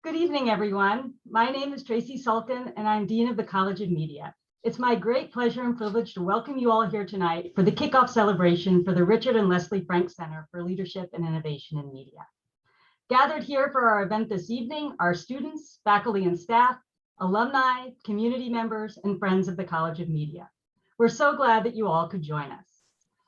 Good evening, everyone. My name is Tracy Sulkin, and I'm Dean of the College of Media. It's my great pleasure and privilege to welcome you all here tonight for the kickoff celebration for the Richard and Leslie Frank Center for Leadership and Innovation in Media. Gathered here for our event this evening are students, faculty and staff, alumni, community members, and friends of the College of Media. We're so glad that you all could join us.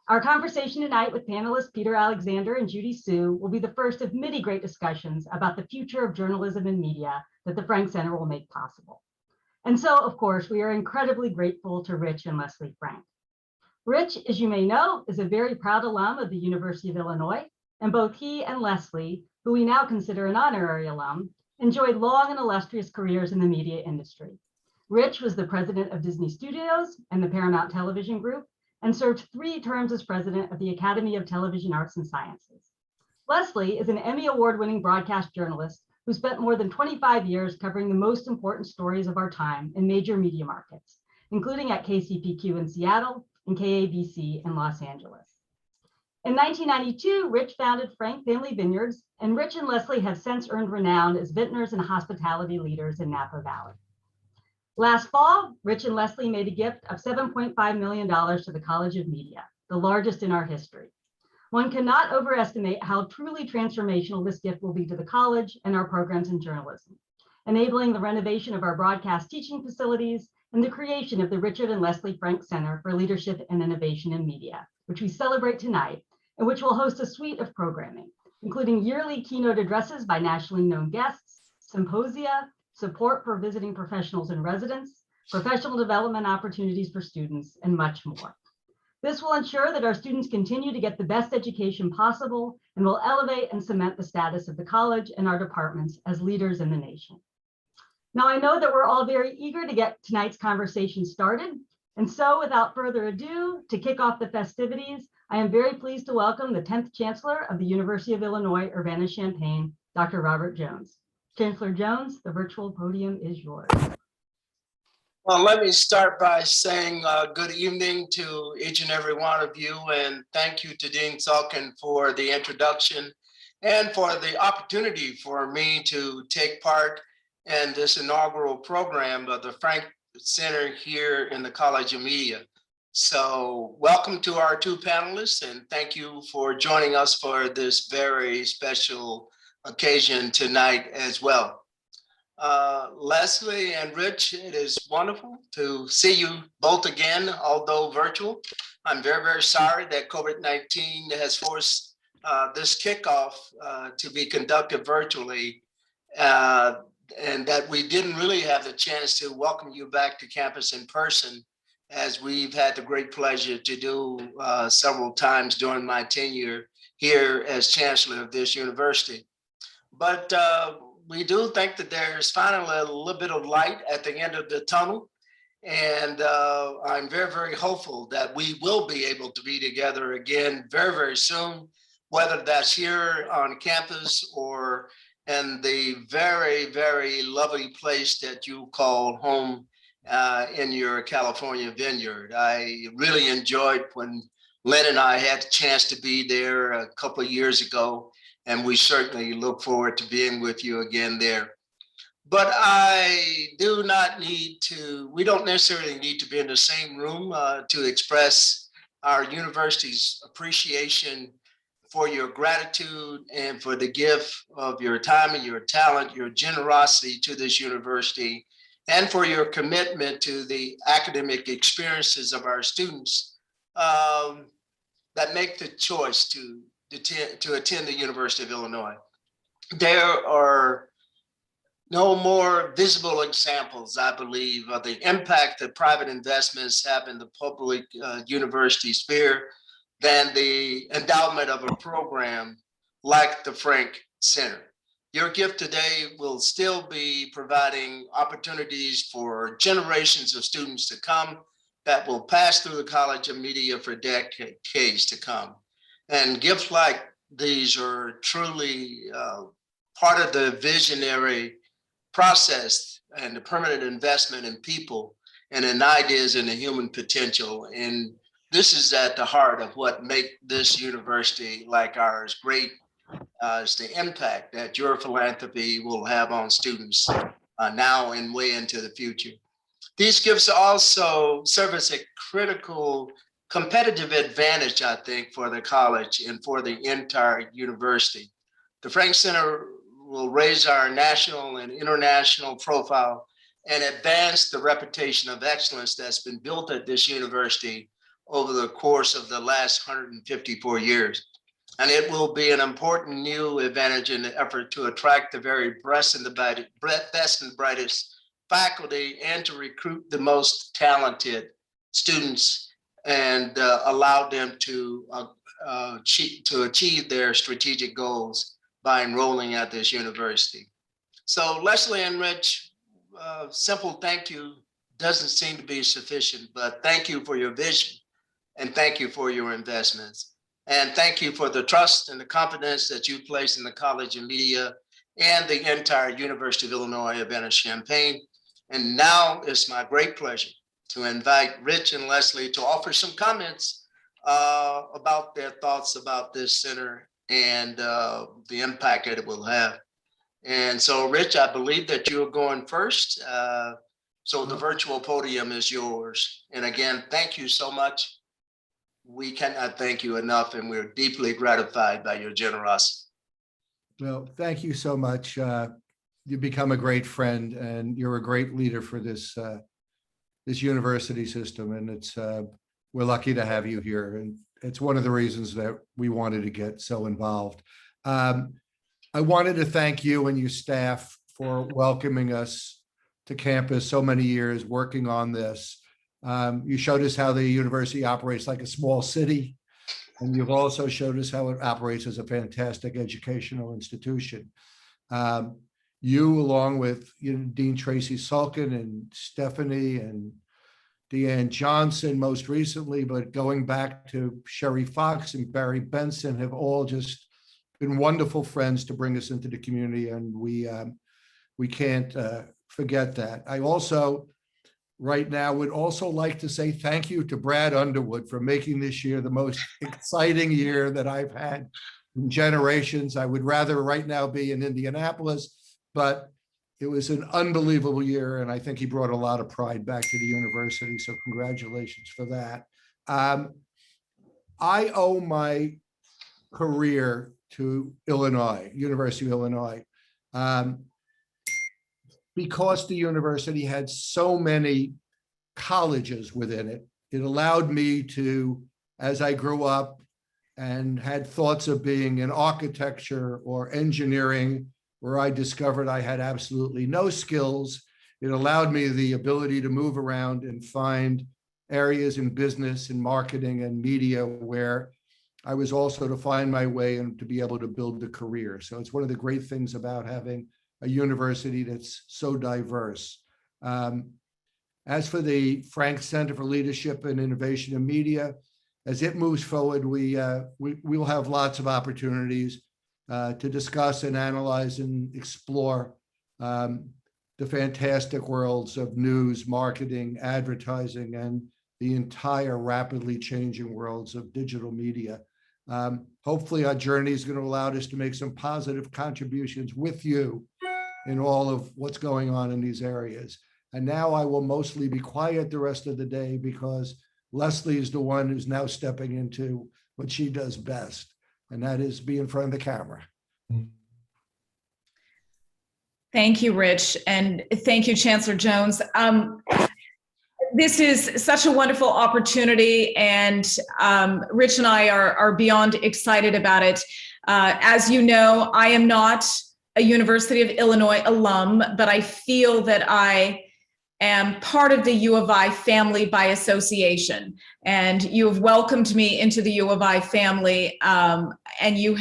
Our conversation tonight with panelists Peter Alexander and Judy Hsu will be the first of many great discussions about the future of journalism and media that the Frank Center will make possible. And so, of course, we are incredibly grateful to Rich and Leslie Frank. Rich, as you may know, is a very proud alum of the University of Illinois, and both he and Leslie, who we now consider an honorary alum, enjoyed long and illustrious careers in the media industry. Rich was the president of Disney Studios and the Paramount Television Group, and served 3 terms as president of the Academy of Television Arts and Sciences. Leslie is an Emmy award-winning broadcast journalist who spent more than 25 years covering the most important stories of our time in major media markets, including at KCPQ in Seattle and KABC in Los Angeles. In 1992, Rich founded Frank Family Vineyards, and Rich and Leslie have since earned renown as vintners and hospitality leaders in Napa Valley. Last fall, Rich and Leslie made a gift of $7.5 million to the College of Media, the largest in our history. One cannot overestimate how truly transformational this gift will be to the college and our programs in journalism, enabling the renovation of our broadcast teaching facilities and the creation of the Richard and Leslie Frank Center for Leadership and Innovation in Media, which we celebrate tonight, and which will host a suite of programming, including yearly keynote addresses by nationally known guests, symposia, support for visiting professionals and residents, professional development opportunities for students, and much more. This will ensure that our students continue to get the best education possible and will elevate and cement the status of the college and our departments as leaders in the nation. Now, I know that we're all very eager to get tonight's conversation started. And so without further ado, to kick off the festivities, I am very pleased to welcome the 10th Chancellor of the University of Illinois, Urbana-Champaign, Dr. Robert Jones. Chancellor Jones, the virtual podium is yours. Well, let me start by saying good evening to each and every one of you, and thank you to Dean Sulkin for the introduction and for the opportunity for me to take part in this inaugural program of the Frank Center here in the College of Media. So welcome to our 2 panelists, and thank you for joining us for this very special occasion tonight as well. Leslie and Rich, it is wonderful to see you both again, although virtual. I'm very, very sorry that COVID-19 has forced this kickoff to be conducted virtually, and that we didn't really have the chance to welcome you back to campus in person, as we've had the great pleasure to do several times during my tenure here as Chancellor of this university. But we do think that there's finally a little bit of light at the end of the tunnel. And I'm very, very hopeful that we will be able to be together again very, very soon, whether that's here on campus or in the very, very lovely place that you call home in your California vineyard. I really enjoyed when Lynn and I had the chance to be there a couple of years ago, and we certainly look forward to being with you again there. But we don't necessarily need to be in the same room to express our university's appreciation for your gratitude and for the gift of your time and your talent, your generosity to this university, and for your commitment to the academic experiences of our students that make the choice to attend the University of Illinois. There are no more visible examples, I believe, of the impact that private investments have in the public university sphere than the endowment of a program like the Frank Center. Your gift today will still be providing opportunities for generations of students to come that will pass through the College of Media for decades to come. And gifts like these are truly part of the visionary process and the permanent investment in people and in ideas and the human potential. And this is at the heart of what makes this university like ours great is the impact that your philanthropy will have on students now and way into the future. These gifts also serve as a critical competitive advantage, I think, for the college and for the entire university. The Frank Center will raise our national and international profile and advance the reputation of excellence that's been built at this university over the course of the last 154 years. And it will be an important new advantage in the effort to attract the very best and brightest faculty and to recruit the most talented students and allow them to achieve their strategic goals by enrolling at this university. So Leslie and Rich, simple thank you doesn't seem to be sufficient, but thank you for your vision and thank you for your investments. And thank you for the trust and the confidence that you place in the College of Media and the entire University of Illinois Urbana-Champaign. And now it's my great pleasure to invite Rich and Leslie to offer some comments about their thoughts about this center and the impact that it will have. And so, Rich, I believe that you're going first. So the virtual podium is yours. And again, thank you so much. We cannot thank you enough, and we're deeply gratified by your generosity. Well, thank you so much. You've become a great friend, and you're a great leader for this this university system. And it's we're lucky to have you here, and it's one of the reasons that we wanted to get so involved. I wanted to thank you and your staff for welcoming us to campus so many years, working on this. You showed us how the university operates like a small city, and you've also showed us how it operates as a fantastic educational institution. You, along with Dean Tracy Sulkin and Stephanie and Deanne Johnson most recently, but going back to Sherry Fox and Barry Benson, have all just been wonderful friends to bring us into the community, and we can't forget that. I also, right now, would also like to say thank you to Brad Underwood for making this year the most exciting year that I've had in generations. I would rather right now be in Indianapolis, but it was an unbelievable year, and I think he brought a lot of pride back to the university, so congratulations for that. I owe my career to Illinois, University of Illinois, because the university had so many colleges within it. It allowed me to, as I grew up and had thoughts of being in architecture or engineering, where I discovered I had absolutely no skills, it allowed me the ability to move around and find areas in business and marketing and media where I was also to find my way and to be able to build a career. So it's one of the great things about having a university that's so diverse. As for the Frank Center for Leadership and Innovation in Media, as it moves forward, we will have lots of opportunities to discuss and analyze and explore the fantastic worlds of news, marketing, advertising, and the entire rapidly changing worlds of digital media. Hopefully our journey is going to allow us to make some positive contributions with you in all of what's going on in these areas. And now I will mostly be quiet the rest of the day because Leslie is the one who's now stepping into what she does best, and that is be in front of the camera. Thank you, Rich, and thank you, Chancellor Jones. This is such a wonderful opportunity, and Rich and I are beyond excited about it. As you know, I am not a University of Illinois alum, but I feel that I am part of the U of I family by association. And you have welcomed me into the U of I family, and you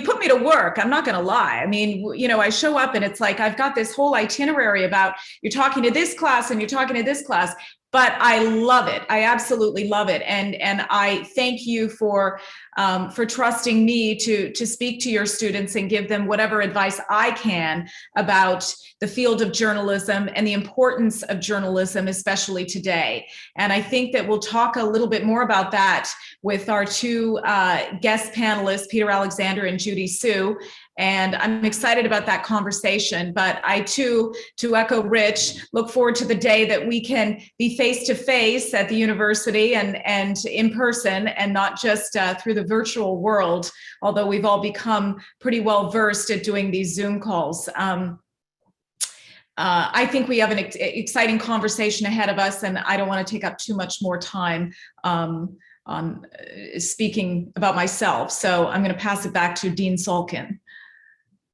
put me to work. I'm not going to lie. I mean, I show up and it's like I've got this whole itinerary about you're talking to this class and you're talking to this class, but I love it. I absolutely love it. And I thank you for trusting me to speak to your students and give them whatever advice I can about the field of journalism and the importance of journalism, especially today. And I think that we'll talk a little bit more about that with our two guest panelists, Peter Alexander and Judy Hsu. And I'm excited about that conversation. But I too, to echo Rich, look forward to the day that we can be face-to-face at the university and in person, and not just through the virtual world, although we've all become pretty well versed at doing these Zoom calls. I think we have an exciting conversation ahead of us, and I don't want to take up too much more time on speaking about myself. So I'm going to pass it back to Dean Salkin.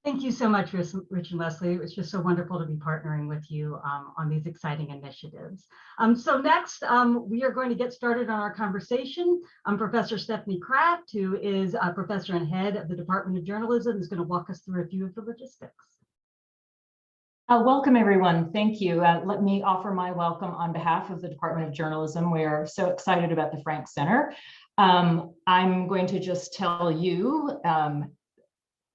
Thank you so much, Rich and Leslie. It's just so wonderful to be partnering with you on these exciting initiatives. So next, we are going to get started on our conversation. Professor Stephanie Kraft, who is a professor and head of the Department of Journalism, is going to walk us through a few of the logistics. Welcome, everyone. Thank you. Let me offer my welcome on behalf of the Department of Journalism. We are so excited about the Frank Center. I'm going to just tell you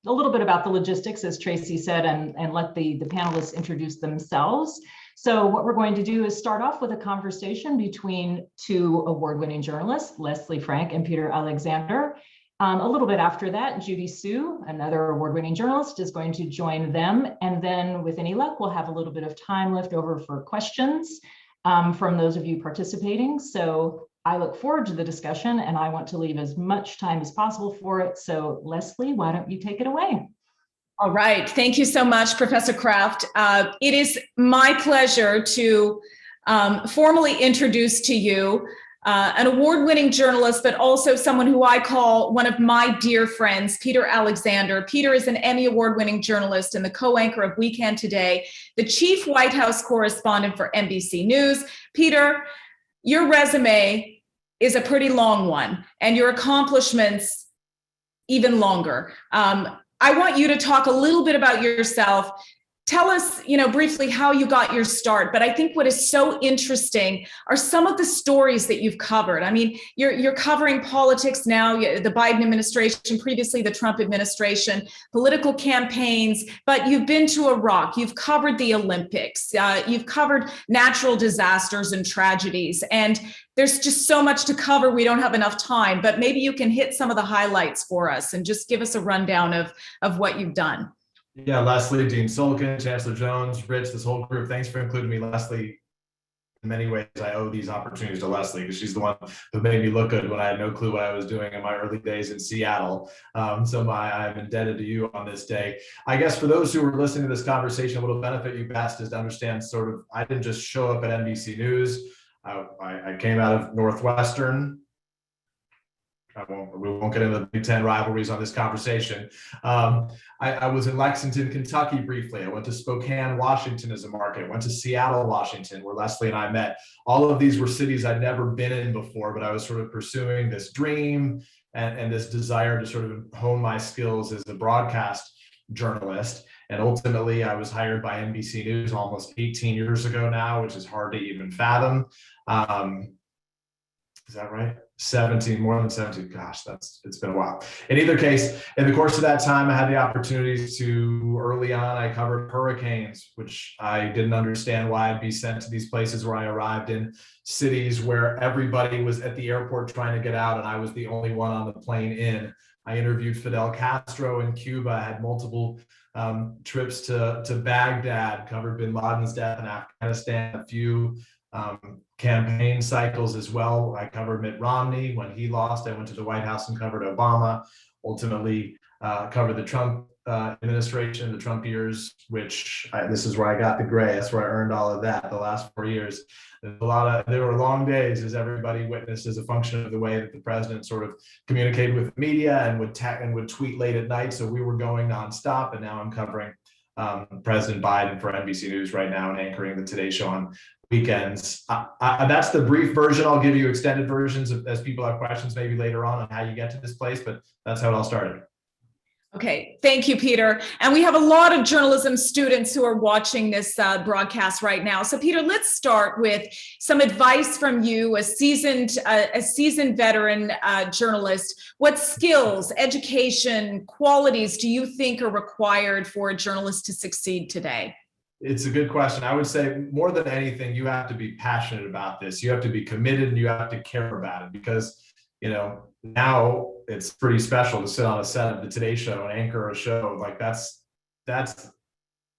a little bit about the logistics, as Tracy said, and let the panelists introduce themselves. So what we're going to do is start off with a conversation between two award-winning journalists, Leslie Frank and Peter Alexander. A little bit after that, Judy Hsu, another award-winning journalist, is going to join them. And then with any luck, we'll have a little bit of time left over for questions from those of you participating. So I look forward to the discussion, and I want to leave as much time as possible for it. So Leslie, why don't you take it away? All right. Thank you so much, Professor Kraft. It is my pleasure to formally introduce to you an award-winning journalist, but also someone who I call one of my dear friends, Peter Alexander. Peter is an Emmy award-winning journalist and the co-anchor of Weekend Today, the chief White House correspondent for NBC News. Peter, your resume is a pretty long one, and your accomplishments even longer. I want you to talk a little bit about yourself. Tell us, briefly how you got your start. But I think what is so interesting are some of the stories that you've covered. I mean, you're covering politics now, the Biden administration, previously the Trump administration, political campaigns, but you've been to Iraq, you've covered the Olympics, you've covered natural disasters and tragedies. And there's just so much to cover. We don't have enough time, but maybe you can hit some of the highlights for us and just give us a rundown of what you've done. Yeah, Leslie, Dean Sullivan, Chancellor Jones, Rich, this whole group, thanks for including me. Leslie, in many ways, I owe these opportunities to Leslie because she's the one who made me look good when I had no clue what I was doing in my early days in Seattle. So I'm indebted to you on this day. I guess for those who are listening to this conversation, a little benefit you best is to understand sort of, I didn't just show up at NBC News. I came out of Northwestern. We won't get into the Big Ten rivalries on this conversation. I was in Lexington, Kentucky briefly. I went to Spokane, Washington as a market. I went to Seattle, Washington, where Leslie and I met. All of these were cities I'd never been in before, but I was sort of pursuing this dream and this desire to sort of hone my skills as a broadcast journalist. And ultimately, I was hired by NBC News almost 18 years ago now, which is hard to even fathom. Is that right? 17, more than 17. Gosh, it's been a while. In either case, in the course of that time, I had the opportunities to, early on, I covered hurricanes, which I didn't understand why I'd be sent to these places where I arrived in cities where everybody was at the airport trying to get out, and I was the only one on the plane in. I interviewed Fidel Castro in Cuba. I had multiple trips to Baghdad, covered bin Laden's death in Afghanistan, a few campaign cycles as well. I covered Mitt Romney when he lost. I went to the White House and covered Obama, ultimately covered the Trump administration, the Trump years, which this is where I got the gray. That's where I earned all of that the last 4 years. There were long days, as everybody witnessed, as a function of the way that the president sort of communicated with the media and would tweet late at night. So we were going nonstop, and now I'm covering President Biden for NBC News right now and anchoring the Today Show on weekends. That's the brief version. I'll give you extended versions as people have questions maybe later on how you get to this place, but that's how it all started. Okay, thank you, Peter. And we have a lot of journalism students who are watching this broadcast right now. So, Peter, let's start with some advice from you, a seasoned veteran journalist. What skills, education, qualities do you think are required for a journalist to succeed today? It's a good question. I would say more than anything, you have to be passionate about this. You have to be committed and you have to care about it because, you know, now it's pretty special to sit on a set of the Today Show and anchor a show. Like that's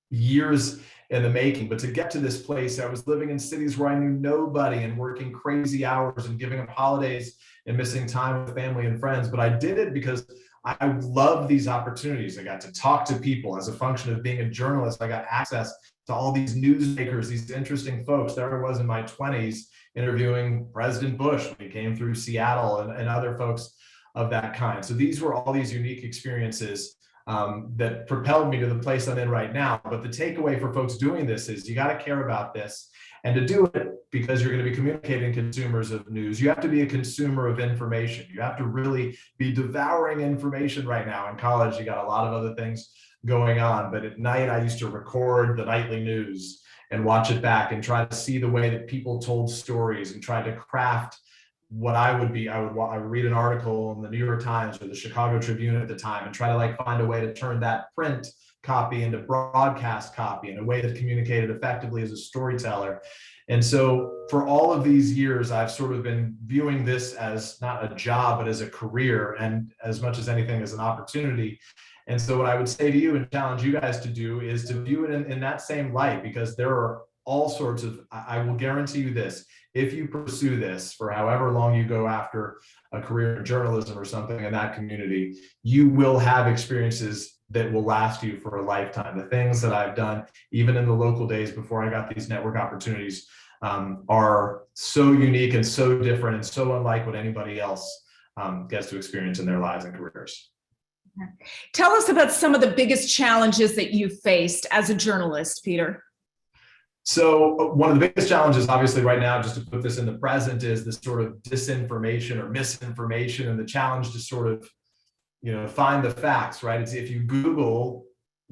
years in the making. But to get to this place, I was living in cities where I knew nobody and working crazy hours and giving up holidays and missing time with family and friends. But I did it because I love these opportunities. I got to talk to people as a function of being a journalist. I got access to all these newsmakers, these interesting folks. There I was in my 20s interviewing President Bush when he came through Seattle and other folks of that kind. So these were all these unique experiences that propelled me to the place I'm in right now. But the takeaway for folks doing this is you got to care about this. And to do it, because you're going to be communicating consumers of news, you have to be a consumer of information. You have to really be devouring information right now. In college, you got a lot of other things going on. But at night, I used to record the nightly news and watch it back and try to see the way that people told stories and try to craft what I would read an article in the New York Times or the Chicago Tribune at the time and try to like find a way to turn that print copy into broadcast copy in a way that communicated effectively as a storyteller. And so for all of these years, I've sort of been viewing this as not a job, but as a career and as much as anything as an opportunity. And so what I would say to you and challenge you guys to do is to view it in that same light, because there are all sorts of, I will guarantee you this, if you pursue this for however long you go after a career in journalism or something in that community, you will have experiences that will last you for a lifetime. The things that I've done, even in the local days before I got these network opportunities, are so unique and so different and so unlike what anybody else gets to experience in their lives and careers. Tell us about some of the biggest challenges that you faced as a journalist, Peter. So one of the biggest challenges, obviously, right now, just to put this in the present, is this sort of disinformation or misinformation, and the challenge to sort of, you know, find the facts, right? It's if you Google,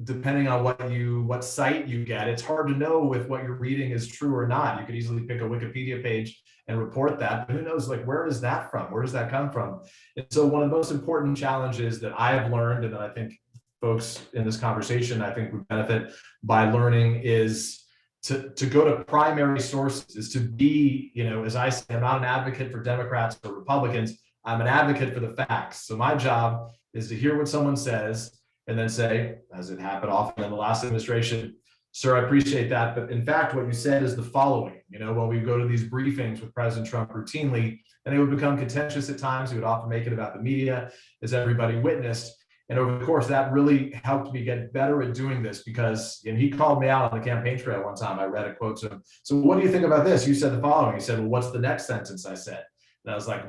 depending on what site you get, it's hard to know if what you're reading is true or not. You could easily pick a Wikipedia page and report that, but who knows, like, where is that from? Where does that come from? And so one of the most important challenges that I have learned, and that I think folks in this conversation, I think would benefit by learning, is to go to primary sources, is to be, you know, as I say, I'm not an advocate for Democrats or Republicans, I'm an advocate for the facts. So my job is to hear what someone says and then say, as it happened often in the last administration, sir, I appreciate that, but in fact, what you said is the following. You know, when we go to these briefings with President Trump routinely, and they would become contentious at times, he would often make it about the media, as everybody witnessed. And over the course, that really helped me get better at doing this, because he called me out on the campaign trail one time. I read a quote to him. So what do you think about this? You said the following. He said, well, what's the next sentence? I said, and I was like,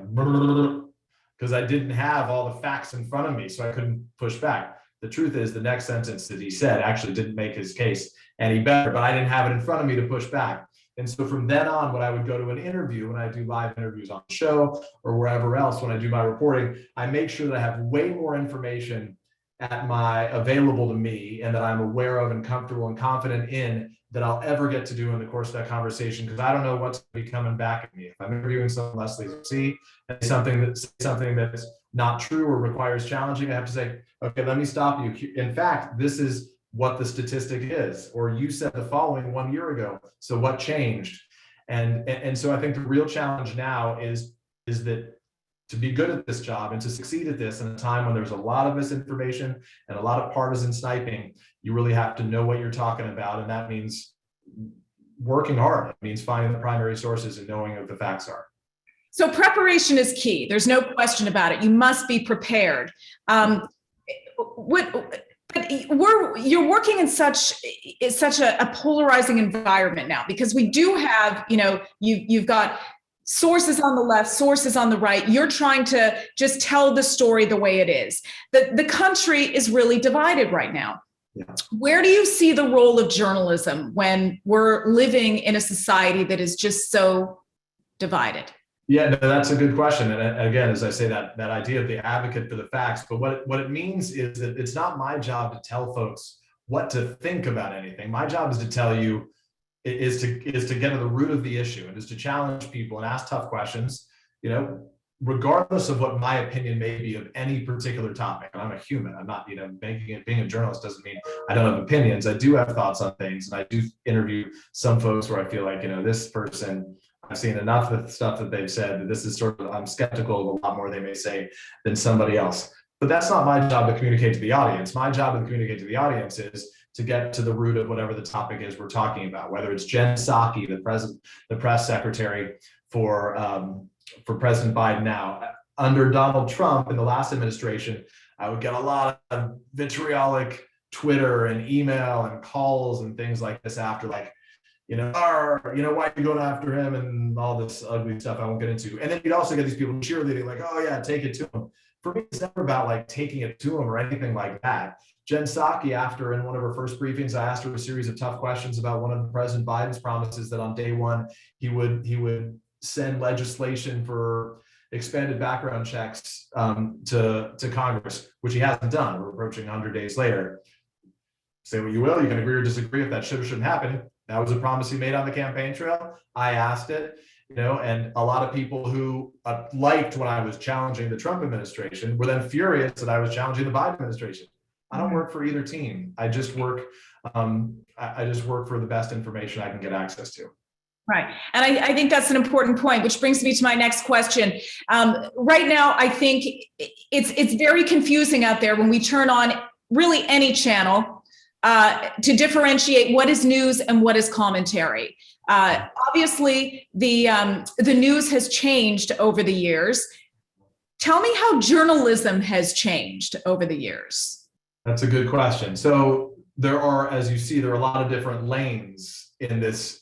because I didn't have all the facts in front of me, so I couldn't push back. The truth is, the next sentence that he said actually didn't make his case any better, but I didn't have it in front of me to push back. And so from then on, when I would go to an interview, when I do live interviews on the show or wherever else, when I do my reporting, I make sure that I have way more information available to me, and that I'm aware of and comfortable and confident in, that I'll ever get to do in the course of that conversation, because I don't know what's going to be coming back at me. If I'm interviewing someone, Leslie C, and something that's not true or requires challenging, I have to say, okay, let me stop you. In fact, this is what the statistic is, or you said the following 1 year ago. So what changed? And so I think the real challenge now is that to be good at this job and to succeed at this in a time when there's a lot of misinformation and a lot of partisan sniping, you really have to know what you're talking about. And that means working hard. It means finding the primary sources and knowing what the facts are. So preparation is key. There's no question about it. You must be prepared. You're working in such a polarizing environment now, because we do have, you've got sources on the left, sources on the right. You're trying to just tell the story the way it is. The country is really divided right now. Yeah. Where do you see the role of journalism when we're living in a society that is just so divided? Yeah, no, that's a good question. And again, as I say, that idea of the advocate for the facts, but what it means is that it's not my job to tell folks what to think about anything. My job is to tell you, is to get to the root of the issue, and is to challenge people and ask tough questions, you know, regardless of what my opinion may be of any particular topic. And I'm a human. I'm not, being a journalist doesn't mean I don't have opinions. I do have thoughts on things, and I do interview some folks where I feel like, this person, I've seen enough of the stuff that they've said that this is sort of, I'm skeptical of a lot more they may say than somebody else. But that's not my job to communicate to the audience. My job to communicate to the audience is to get to the root of whatever the topic is we're talking about, whether it's Jen Psaki, the press secretary for President Biden now. Under Donald Trump in the last administration, I would get a lot of vitriolic Twitter and email and calls and things like this after, like, why are you going after him, and all this ugly stuff I won't get into. And then you'd also get these people cheerleading, like, oh yeah, take it to him. For me, it's never about like taking it to him or anything like that. Jen Psaki, after in one of her first briefings, I asked her a series of tough questions about one of President Biden's promises that on day one, he would send legislation for expanded background checks to Congress, which he hasn't done. We're approaching 100 days later. Say what you will, you can agree or disagree if that should or shouldn't happen. That was a promise he made on the campaign trail. I asked it, and a lot of people who liked when I was challenging the Trump administration were then furious that I was challenging the Biden administration. I don't work for either team. I just work for the best information I can get access to. Right. And I think that's an important point, which brings me to my next question. Right now, I think it's very confusing out there when we turn on really any channel to differentiate what is news and what is commentary. Obviously, the news has changed over the years. Tell me how journalism has changed over the years. That's a good question. So there are, as you see, there are a lot of different lanes in this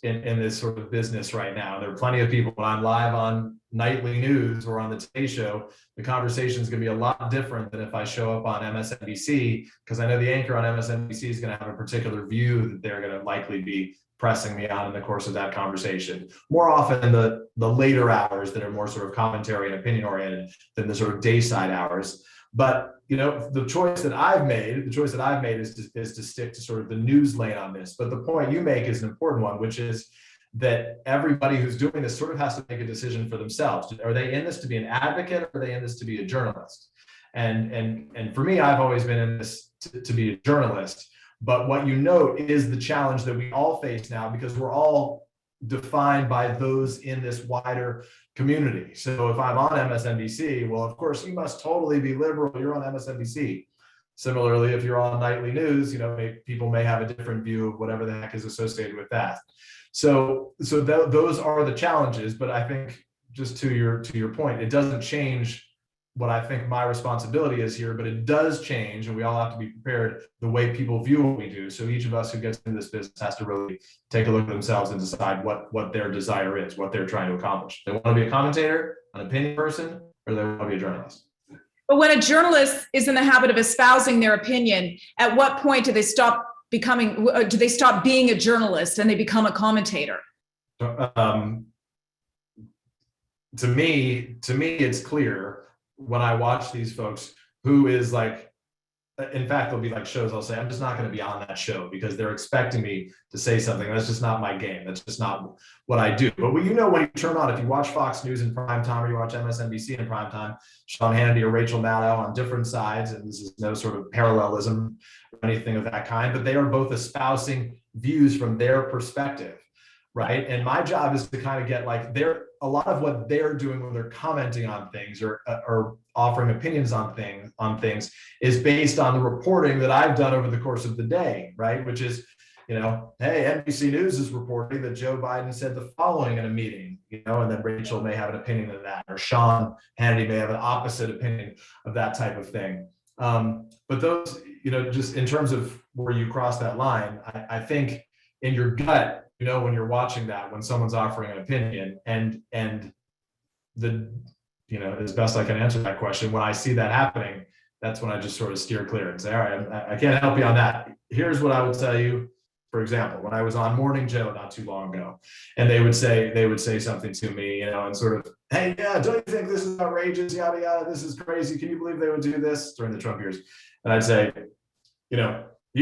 sort of business right now. There are plenty of people when I'm live on nightly news or on the Today Show, the conversation is going to be a lot different than if I show up on MSNBC, because I know the anchor on MSNBC is going to have a particular view that they're going to likely be pressing me on in the course of that conversation. More often in the later hours that are more sort of commentary and opinion oriented than the sort of dayside hours. But the choice that I've made is to stick to sort of the news lane on this. But the point you make is an important one, which is that everybody who's doing this sort of has to make a decision for themselves. Are they in this to be an advocate, or are they in this to be a journalist? And for me, I've always been in this to be a journalist. But what you note is the challenge that we all face now, because we're all defined by those in this wider community. So if I'm on MSNBC, well, of course, you must totally be liberal. You're on MSNBC. Similarly, if you're on nightly news, people may have a different view of whatever the heck is associated with that. So those are the challenges. But I think, just to your point, it doesn't change what I think my responsibility is here, but it does change, and we all have to be prepared the way people view what we do. So each of us who gets into this business has to really take a look at themselves and decide what their desire is, what they're trying to accomplish. They want to be a commentator, an opinion person, or they want to be a journalist. But when a journalist is in the habit of espousing their opinion, at what point do they stop being a journalist and they become a commentator? To me, it's clear when I watch these folks who is like, in fact, there'll be like shows I'll say, I'm just not going to be on that show because they're expecting me to say something. That's just not my game. That's just not what I do. But when you turn on, if you watch Fox News in prime time or you watch MSNBC in prime time, Sean Hannity or Rachel Maddow on different sides, and this is no sort of parallelism or anything of that kind, but they are both espousing views from their perspective, right? And my job is to kind of get like a lot of what they're doing when they're commenting on things or offering opinions on things is based on the reporting that I've done over the course of the day, right? Which is, hey, NBC News is reporting that Joe Biden said the following in a meeting, and then Rachel may have an opinion of that, or Sean Hannity may have an opposite opinion of that type of thing. But those, just in terms of where you cross that line, I think in your gut, when you're watching that, when someone's offering an opinion and as best I can answer that question, when I see that happening, that's when I just sort of steer clear and say, all right, I can't help you on that. Here's what I would tell you for example, when I was on Morning Joe not too long ago, and they would say something to me, and sort of, hey, yeah, don't you think this is outrageous, yada yada, this is crazy, can you believe they would do this during the Trump years? And I'd say, you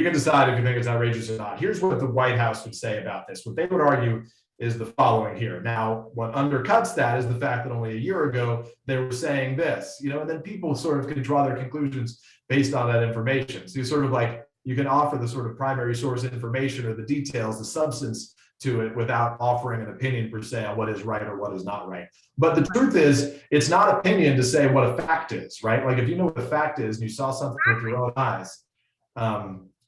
can decide if you think it's outrageous or not. Here's what the White House would say about this. What they would argue is the following here. Now, what undercuts that is the fact that only a year ago they were saying this, and then people sort of could draw their conclusions based on that information. So you sort of like, you can offer the sort of primary source information or the details, the substance to it without offering an opinion per se on what is right or what is not right. But the truth is, it's not opinion to say what a fact is, right? Like if you know what the fact is and you saw something with your own eyes,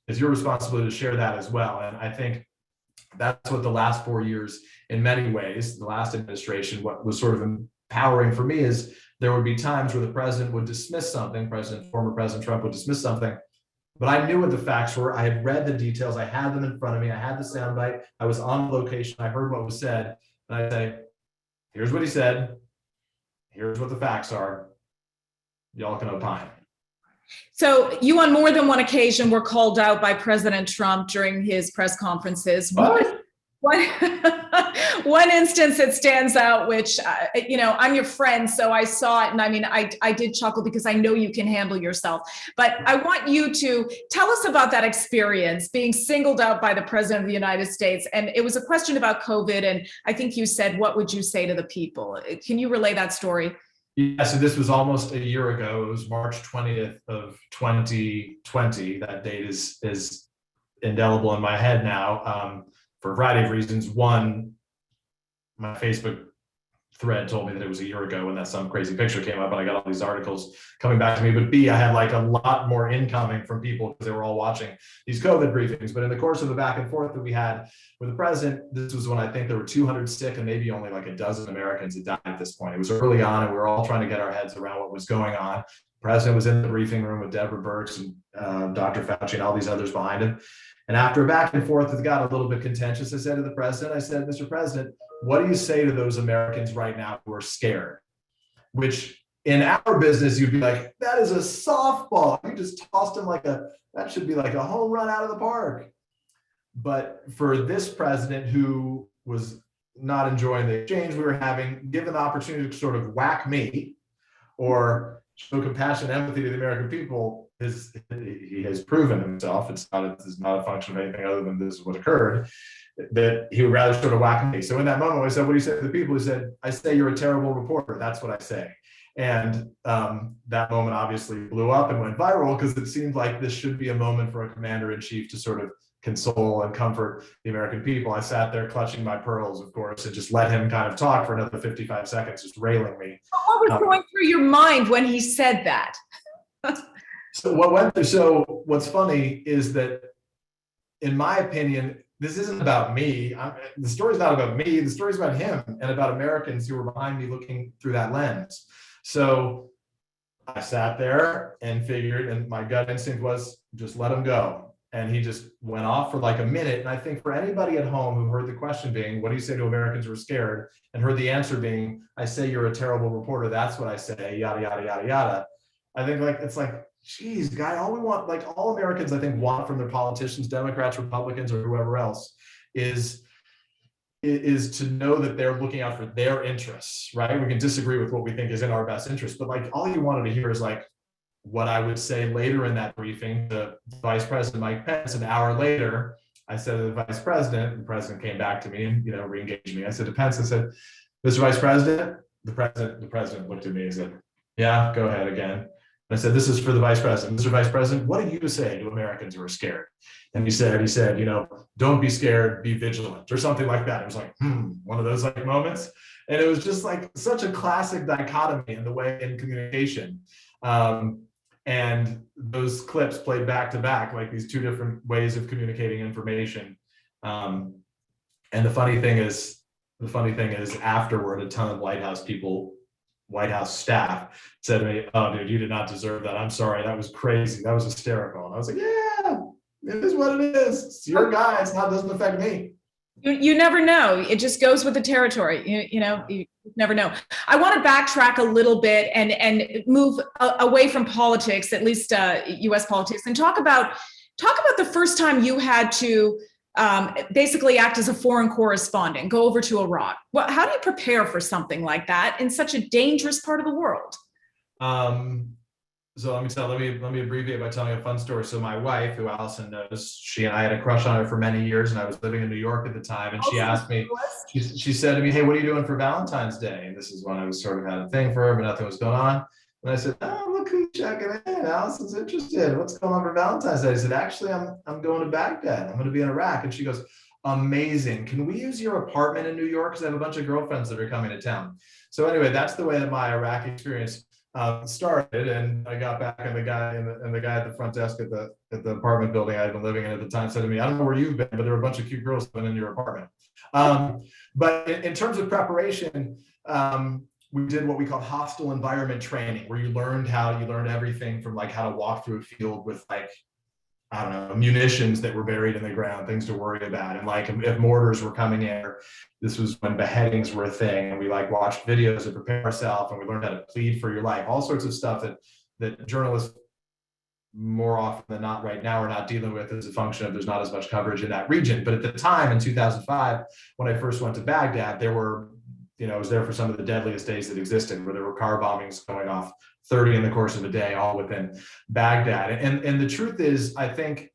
it's your responsibility to share that as well. And I think that's what the last 4 years, in many ways, the last administration, what was sort of empowering for me is there would be times where the president would dismiss something, former President Trump would dismiss something, but I knew what the facts were. I had read the details. I had them in front of me. I had the soundbite. I was on location. I heard what was said. And I say, here's what he said. Here's what the facts are. Y'all can opine. So you on more than one occasion were called out by President Trump during his press conferences. One instance that stands out, which, I'm your friend, so I saw it. And I mean, I did chuckle because I know you can handle yourself. But I want you to tell us about that experience, being singled out by the President of the United States. And it was a question about COVID. And I think you said, what would you say to the people? Can you relay that story? Yeah, so this was almost a year ago. It was March 20th of 2020. That date is indelible in my head now. For a variety of reasons. One, my Facebook thread told me that it was a year ago when that some crazy picture came up and I got all these articles coming back to me. But B, I had like a lot more incoming from people because they were all watching these COVID briefings. But in the course of the back and forth that we had with the president, this was when I think there were 200 sick and maybe only like a dozen Americans had died at this point. It was early on and we were all trying to get our heads around what was going on. The president was in the briefing room with Deborah Birx and Dr. Fauci and all these others behind him. And after a back and forth that got a little bit contentious, I said to the president, Mr. President, what do you say to those Americans right now who are scared? Which in our business, you'd be like, that is a softball. You just tossed him that should be like a home run out of the park. But for this president who was not enjoying the exchange we were having, given the opportunity to sort of whack me or show compassion and empathy to the American people, he has proven himself, it's not a function of anything other than this is what occurred, that he would rather sort of whack me. So in that moment, I said, what do you say to the people? He said, I say you're a terrible reporter. That's what I say. And that moment obviously blew up and went viral because it seemed like this should be a moment for a commander-in-chief to sort of console and comfort the American people. I sat there clutching my pearls, of course, and just let him kind of talk for another 55 seconds, just railing me. What was going through your mind when he said that? So what's funny is that, in my opinion, this isn't about me. The story's not about me. The story's about him and about Americans who were behind me looking through that lens. So I sat there and figured, and my gut instinct was just let him go. And he just went off for like a minute. And I think for anybody at home who heard the question being, what do you say to Americans who are scared? And heard the answer being, I say you're a terrible reporter. That's what I say, yada, yada, yada, yada. I think it's like, geez, guy, all we want, like all Americans, I think, want from their politicians, Democrats, Republicans, or whoever else, is to know that they're looking out for their interests, right? We can disagree with what we think is in our best interest, but like all you wanted to hear is like what I would say later in that briefing to Vice President Mike Pence. An hour later, I said to the Vice President, the President came back to me and re-engaged me. I said to Pence, I said, Mr. Vice President, the President looked at me and said, yeah, go ahead again. I said, this is for the Vice President. Mr. Vice President, what are you to say to Americans who are scared? And he said, don't be scared, be vigilant, or something like that. It was like, one of those like moments. And it was just like such a classic dichotomy in the way in communication. And those clips played back to back, like these two different ways of communicating information. And the funny thing is afterward, a ton of White House staff said to me, oh, dude, you did not deserve that. I'm sorry. That was crazy. That was hysterical. And I was like, yeah, it is what it is. It's your guy. It doesn't affect me. You never know. It just goes with the territory. You never know. I want to backtrack a little bit and move away from politics, at least U.S. politics, and talk about the first time you had to basically act as a foreign correspondent, go over to Iraq. Well, how do you prepare for something like that in such a dangerous part of the world? So let me abbreviate by telling a fun story. So my wife, who Allison knows, she and I had a crush on her for many years, and I was living in New York at the time. And she asked me, she said to me, "Hey, what are you doing for Valentine's Day?" And this is when I was sort of had a thing for her, but nothing was going on. And I said, "Oh, look who's checking in. Allison's interested. What's going on for Valentine's Day?" I said, "Actually, I'm going to Baghdad. I'm going to be in Iraq." And she goes, "Amazing. Can we use your apartment in New York? Because I have a bunch of girlfriends that are coming to town." So anyway, that's the way that my Iraq experience started. And I got back, and the guy at the front desk at the apartment building I had been living in at the time said to me, "I don't know where you've been, but there were a bunch of cute girls living in your apartment." But in terms of preparation, we did what we called hostile environment training, where you learned everything from like how to walk through a field with like, I don't know, munitions that were buried in the ground, things to worry about. And like if mortars were coming in, this was when beheadings were a thing. And we like watched videos to prepare ourselves, and we learned how to plead for your life, all sorts of stuff that journalists more often than not right now are not dealing with as a function of there's not as much coverage in that region. But at the time in 2005, when I first went to Baghdad, there were, I was there for some of the deadliest days that existed, where there were car bombings going off 30 in the course of a day, all within Baghdad. And the truth is, I think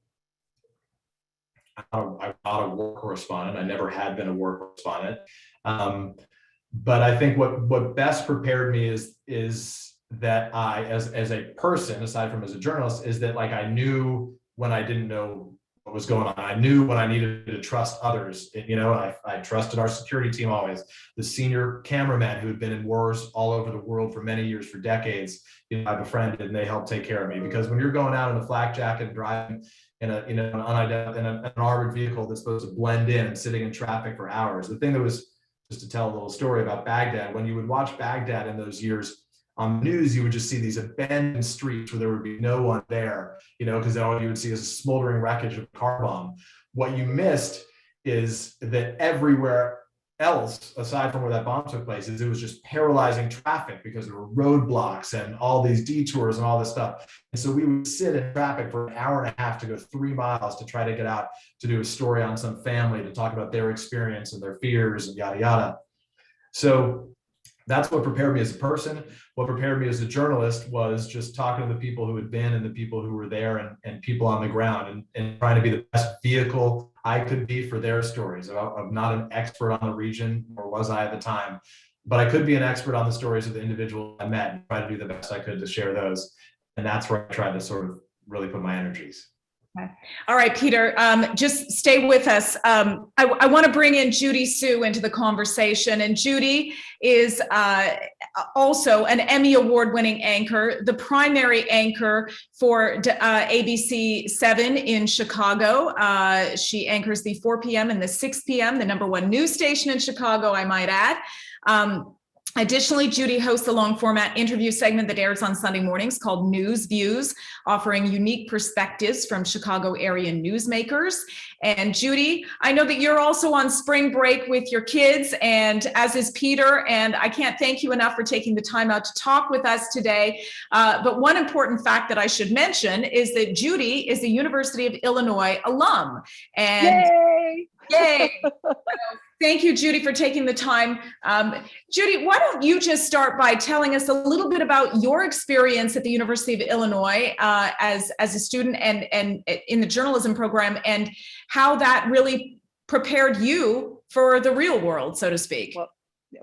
I'm not a war correspondent. I never had been a war correspondent. But I think what best prepared me is that I, as a person, aside from as a journalist, is that like I knew when I didn't know what was going on. I knew when I needed to trust others. I trusted our security team always. The senior cameramen who had been in wars all over the world for many years, for decades, I befriended, and they helped take care of me. Because when you're going out in a flak jacket and driving in an armored vehicle that's supposed to blend in and sitting in traffic for hours, the thing that was, just to tell a little story about Baghdad, when you would watch Baghdad in those years on the news, you would just see these abandoned streets where there would be no one there, because all you would see is a smoldering wreckage of a car bomb. What you missed is that everywhere else, aside from where that bomb took place, is it was just paralyzing traffic because there were roadblocks and all these detours and all this stuff. And so we would sit in traffic for an hour and a half to go 3 miles to try to get out to do a story on some family, to talk about their experience and their fears and yada, yada. So that's what prepared me as a person. What prepared me as a journalist was just talking to the people who had been and the people who were there and people on the ground, and trying to be the best vehicle I could be for their stories. I'm not an expert on the region, or was I at the time, but I could be an expert on the stories of the individuals I met and try to do the best I could to share those. And that's where I tried to sort of really put my energies. Okay. All right, Peter, just stay with us. I want to bring in Judy Hsu into the conversation. And Judy is also an Emmy Award-winning anchor, the primary anchor for ABC 7 in Chicago. She anchors the 4 p.m. and the 6 p.m., the #1 news station in Chicago, I might add. Additionally, Judy hosts a long-format interview segment that airs on Sunday mornings called News Views, offering unique perspectives from Chicago area newsmakers. And Judy, I know that you're also on spring break with your kids, and as is Peter, and I can't thank you enough for taking the time out to talk with us today. But one important fact that I should mention is that Judy is a University of Illinois alum. And yay! Thank you, Judy, for taking the time. Judy, why don't you just start by telling us a little bit about your experience at the University of Illinois as a student and in the journalism program, and how that really prepared you for the real world, so to speak. Well,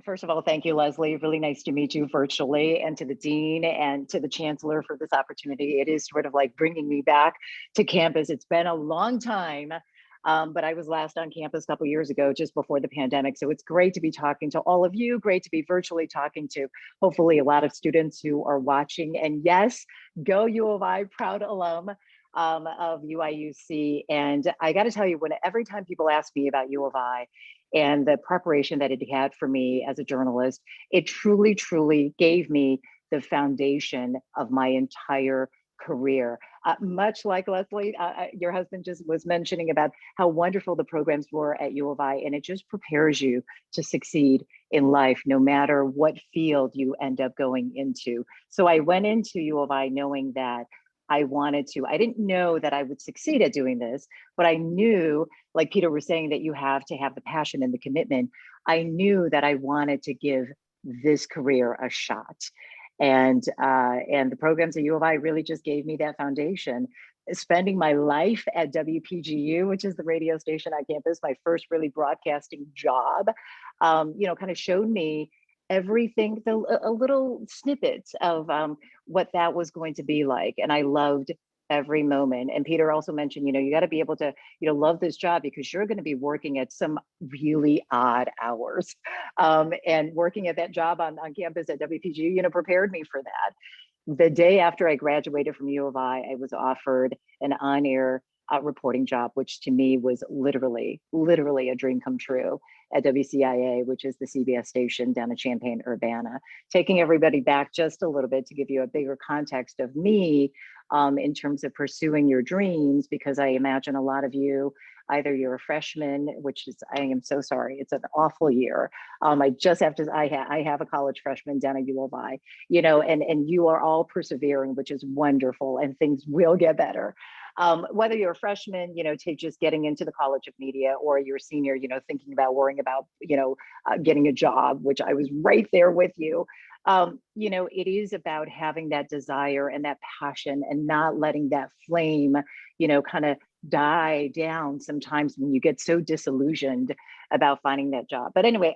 first of all, thank you, Leslie. Really nice to meet you virtually, and to the dean and to the chancellor for this opportunity. It is sort of like bringing me back to campus. It's been a long time. But I was last on campus a couple of years ago, just before the pandemic. So it's great to be talking to all of you, great to be virtually talking to hopefully a lot of students who are watching. And yes, go U of I, proud alum of UIUC. And I got to tell you, every time people ask me about U of I and the preparation that it had for me as a journalist, it truly, truly gave me the foundation of my entire career. Much like Leslie, your husband just was mentioning about how wonderful the programs were at U of I, and it just prepares you to succeed in life, no matter what field you end up going into. So I went into U of I knowing that I didn't know that I would succeed at doing this, but I knew, like Peter was saying, that you have to have the passion and the commitment. I knew that I wanted to give this career a shot. And the programs at U of I really just gave me that foundation. Spending my life at WPGU, which is the radio station on campus, my first really broadcasting job, kind of showed me everything, a little snippets of what that was going to be like. And I loved every moment. And Peter also mentioned, you got to be able to, love this job, because you're going to be working at some really odd hours. And working at that job on campus at WPGU, prepared me for that. The day after I graduated from U of I was offered an on-air reporting job, which to me was literally a dream come true, at WCIA, which is the CBS station down in Champaign-Urbana. Taking everybody back just a little bit to give you a bigger context of me in terms of pursuing your dreams, because I imagine a lot of you, either you're a freshman, which is, I am so sorry, it's an awful year. I have a college freshman down at U of I, and you are all persevering, which is wonderful, and things will get better. Whether you're a freshman, to just getting into the College of Media, or you're a senior, thinking about worrying about, getting a job, which I was right there with you. It is about having that desire and that passion, and not letting that flame, kind of die down sometimes when you get so disillusioned about finding that job. But anyway,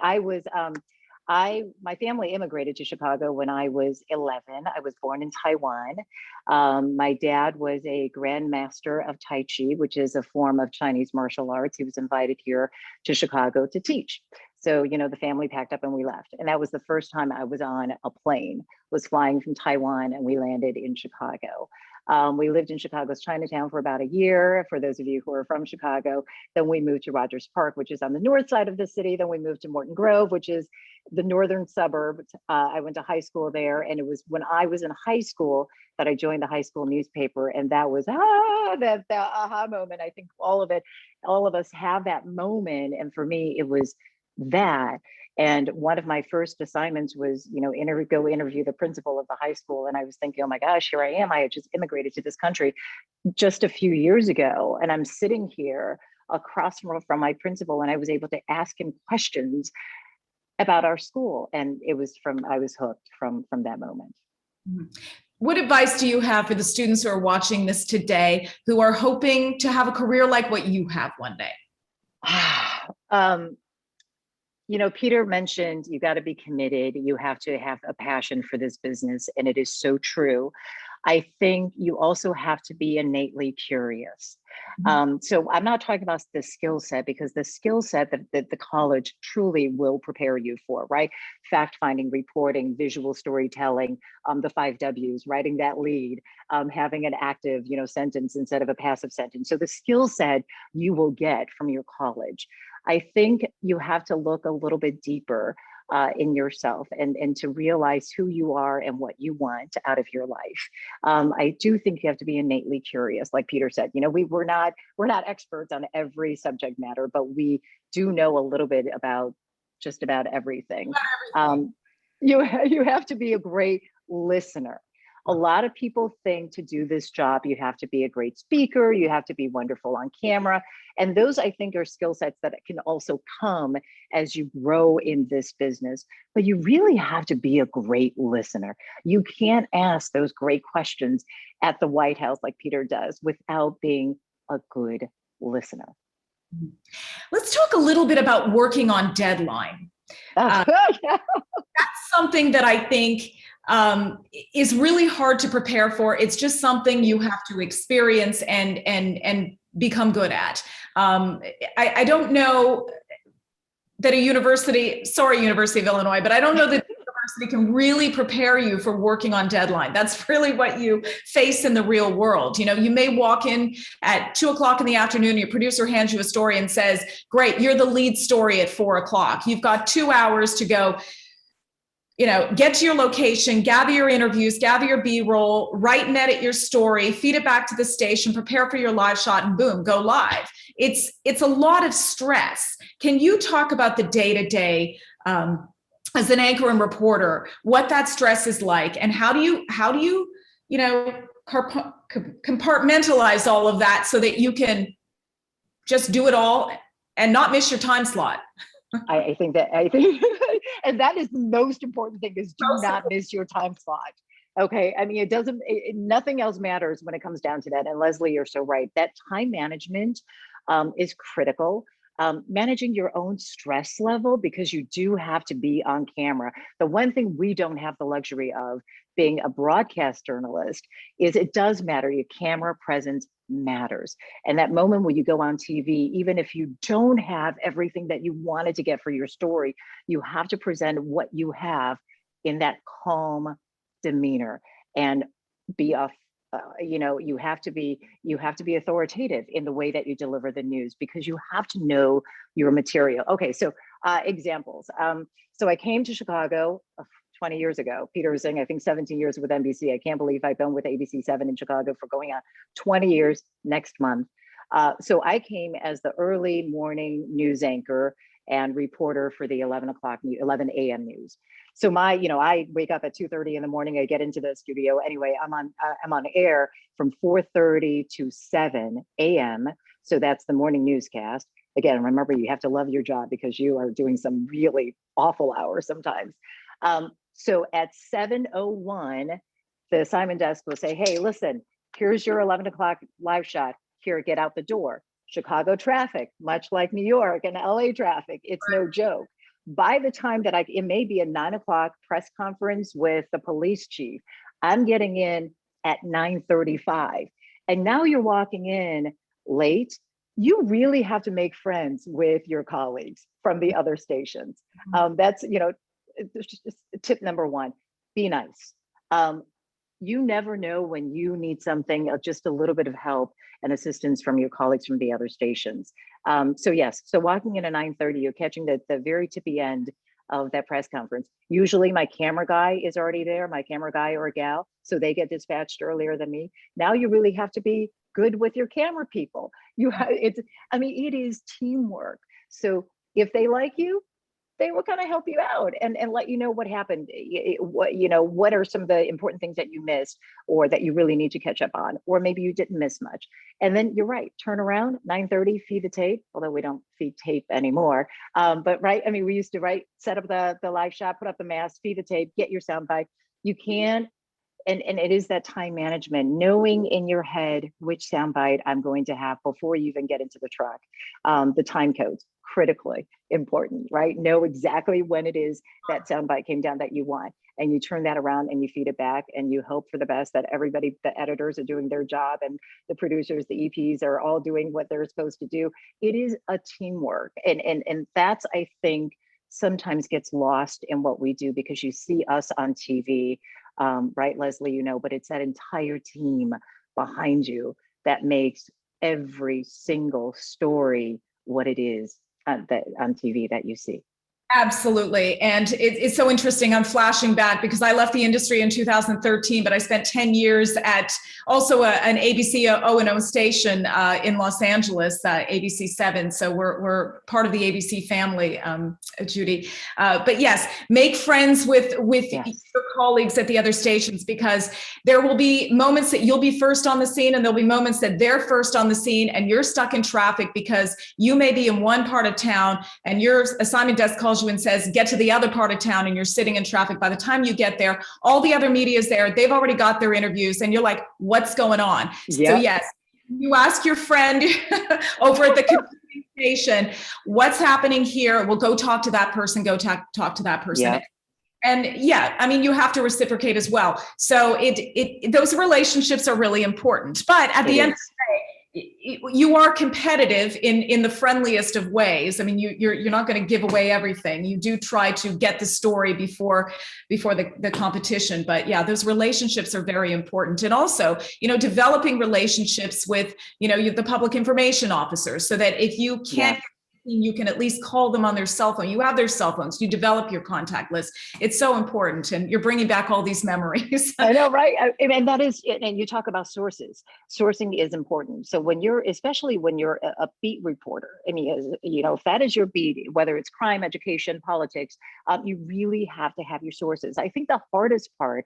my family immigrated to Chicago when I was 11. I was born in Taiwan. My dad was a grandmaster of Tai Chi, which is a form of Chinese martial arts. He was invited here to Chicago to teach. So, the family packed up and we left. And that was the first time I was on a plane, was flying from Taiwan, and we landed in Chicago. We lived in Chicago's Chinatown for about a year, for those of you who are from Chicago. Then we moved to Rogers Park, which is on the north side of the city. Then we moved to Morton Grove, which is the northern suburb. I went to high school there, and it was when I was in high school that I joined the high school newspaper, and that was that aha moment. I think all of us have that moment, and for me, it was that. And one of my first assignments was, go interview the principal of the high school. And I was thinking, oh my gosh, here I am. I had just immigrated to this country just a few years ago. And I'm sitting here across from my principal, and I was able to ask him questions about our school. And I was hooked from that moment. What advice do you have for the students who are watching this today, who are hoping to have a career like what you have one day? Peter mentioned you got to be committed. You have to have a passion for this business, and it is so true. I think you also have to be innately curious. So I'm not talking about the skill set, because the skill set that the college truly will prepare you for, right? Fact-finding, reporting, visual storytelling, the 5 Ws, writing that lead, having an active, sentence instead of a passive sentence. So the skill set you will get from your college. I think you have to look a little bit deeper in yourself and to realize who you are and what you want out of your life. I do think you have to be innately curious. Like Peter said, we're not experts on every subject matter, but we do know a little bit about just about everything. You have to be a great listener. A lot of people think to do this job, you have to be a great speaker, you have to be wonderful on camera. And those, I think, are skill sets that can also come as you grow in this business. But you really have to be a great listener. You can't ask those great questions at the White House like Peter does without being a good listener. Let's talk a little bit about working on deadline. That's something that I think is really hard to prepare for. It's just something you have to experience and become good at. I don't know that University of Illinois, but I don't know that the university can really prepare you for working on deadline. That's really what you face in the real world. You may walk in at 2:00 in the afternoon, your producer hands you a story and says, great, you're the lead story at 4:00. You've got 2 hours to go, get to your location, gather your interviews, gather your B-roll, write and edit your story, feed it back to the station, prepare for your live shot, and boom, go live. It's a lot of stress. Can you talk about the day-to-day as an anchor and reporter, what that stress is like, and how do you compartmentalize all of that so that you can just do it all and not miss your time slot. I think, and that is the most important thing, is do not miss your time slot. Okay. I mean, it doesn't, nothing else matters when it comes down to that. And Leslie, you're so right. That time management is critical. Managing your own stress level, because you do have to be on camera. The one thing we don't have the luxury of being a broadcast journalist is it does matter. Your camera presence matters. And that moment when you go on TV, even if you don't have everything that you wanted to get for your story, you have to present what you have in that calm demeanor and be you have to be authoritative in the way that you deliver the news, because you have to know your material. Okay, so examples. So I came to Chicago 20 years ago. Peter was saying, I think 17 years with NBC. I can't believe I've been with ABC7 in Chicago for going on 20 years next month. So I came as the early morning news anchor and reporter for the 11 a.m. news. So I wake up at 2:30 in the morning. I get into the studio. Anyway, I'm on air from 4:30 to 7 a.m. So that's the morning newscast. Again, remember, you have to love your job because you are doing some really awful hours sometimes. So at 7:01, the assignment desk will say, hey, listen, here's your 11 o'clock live shot. Here, get out the door. Chicago traffic, much like New York and LA traffic, it's no joke. By the time that it may be a 9 o'clock press conference with the police chief, I'm getting in at 9:35. And now you're walking in late. You really have to make friends with your colleagues from the other stations. That's, tip number one, be nice. You never know when you need something, just a little bit of help and assistance from your colleagues from the other stations. So yes, so walking in at 9:30, you're catching the very tippy end of that press conference. Usually my camera guy is already there, my camera guy or gal, so they get dispatched earlier than me. Now you really have to be good with your camera people. It is teamwork. So if they like you, they will kind of help you out and let you know what happened, what are some of the important things that you missed or that you really need to catch up on, or maybe you didn't miss much. And then you're right, turn around, 9:30, feed the tape, although we don't feed tape anymore. But right, we used to set up the live shot, put up the mask, feed the tape, get your sound bite. You can, and it is that time management, knowing in your head which soundbite I'm going to have before you even get into the truck. The time codes, critically important, right? Know exactly when it is that soundbite came down that you want, and you turn that around and you feed it back, and you hope for the best that everybody, the editors are doing their job, and the producers, the EPs are all doing what they're supposed to do. It is a teamwork, and that's, I think, sometimes gets lost in what we do, because you see us on TV, right, Leslie, but it's that entire team behind you that makes every single story what it is on TV that you see. Absolutely. And it's so interesting. I'm flashing back because I left the industry in 2013, but I spent 10 years at also an ABC O&O station in Los Angeles, ABC 7. So we're part of the ABC family, Judy. But yes, make friends with yes, your colleagues at the other stations, because there will be moments that you'll be first on the scene, and there'll be moments that they're first on the scene and you're stuck in traffic because you may be in one part of town and your assignment desk calls you and says, get to the other part of town, and you're sitting in traffic. By the time you get there, all the other media is there. They've already got their interviews, and you're like, what's going on? Yep. So yes, you ask your friend over at the station, what's happening here? We'll go talk to that person, go talk to that person. Yep. And yeah, you have to reciprocate as well. So those relationships are really important. But at the end of the day, you are competitive in the friendliest of ways. You're not going to give away everything. You do try to get the story before the competition. But yeah, those relationships are very important. And also, developing relationships with, the public information officers, so that if you can't, you can at least call them on their cell phone. You have their cell phones. You develop your contact list. It's so important, and you're bringing back all these mememories. I know, right? And that is, and you talk about sources. Sourcing is important. So especially when you're a beat reporter, if that is your beat, whether it's crime, education, politics, you really have to have your sources. I think the hardest part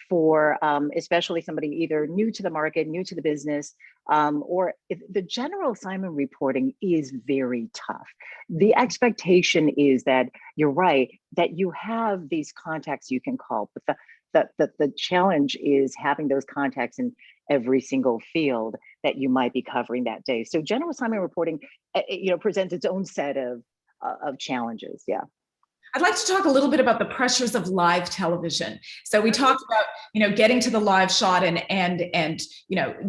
for especially somebody either new to the market, new to the business, or if the general assignment reporting is very tough. The expectation is that you're right, that you have these contacts you can call, but the challenge is having those contacts in every single field that you might be covering that day. So general assignment reporting, presents its own set of challenges. Yeah. I'd like to talk a little bit about the pressures of live television. So we talked about, getting to the live shot and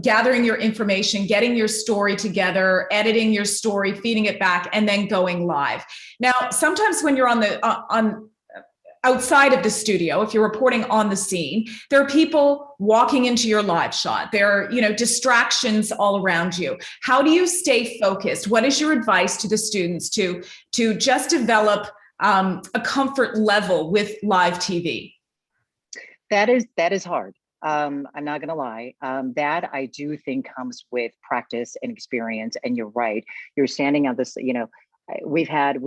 gathering your information, getting your story together, editing your story, feeding it back, and then going live. Now, sometimes when you're on outside of the studio, if you're reporting on the scene, there are people walking into your live shot. There are, distractions all around you. How do you stay focused? What is your advice to the students to just develop a comfort level with live TV? That is hard. I'm not going to lie. That I do think comes with practice and experience. And you're right. You're standing on this. We've had.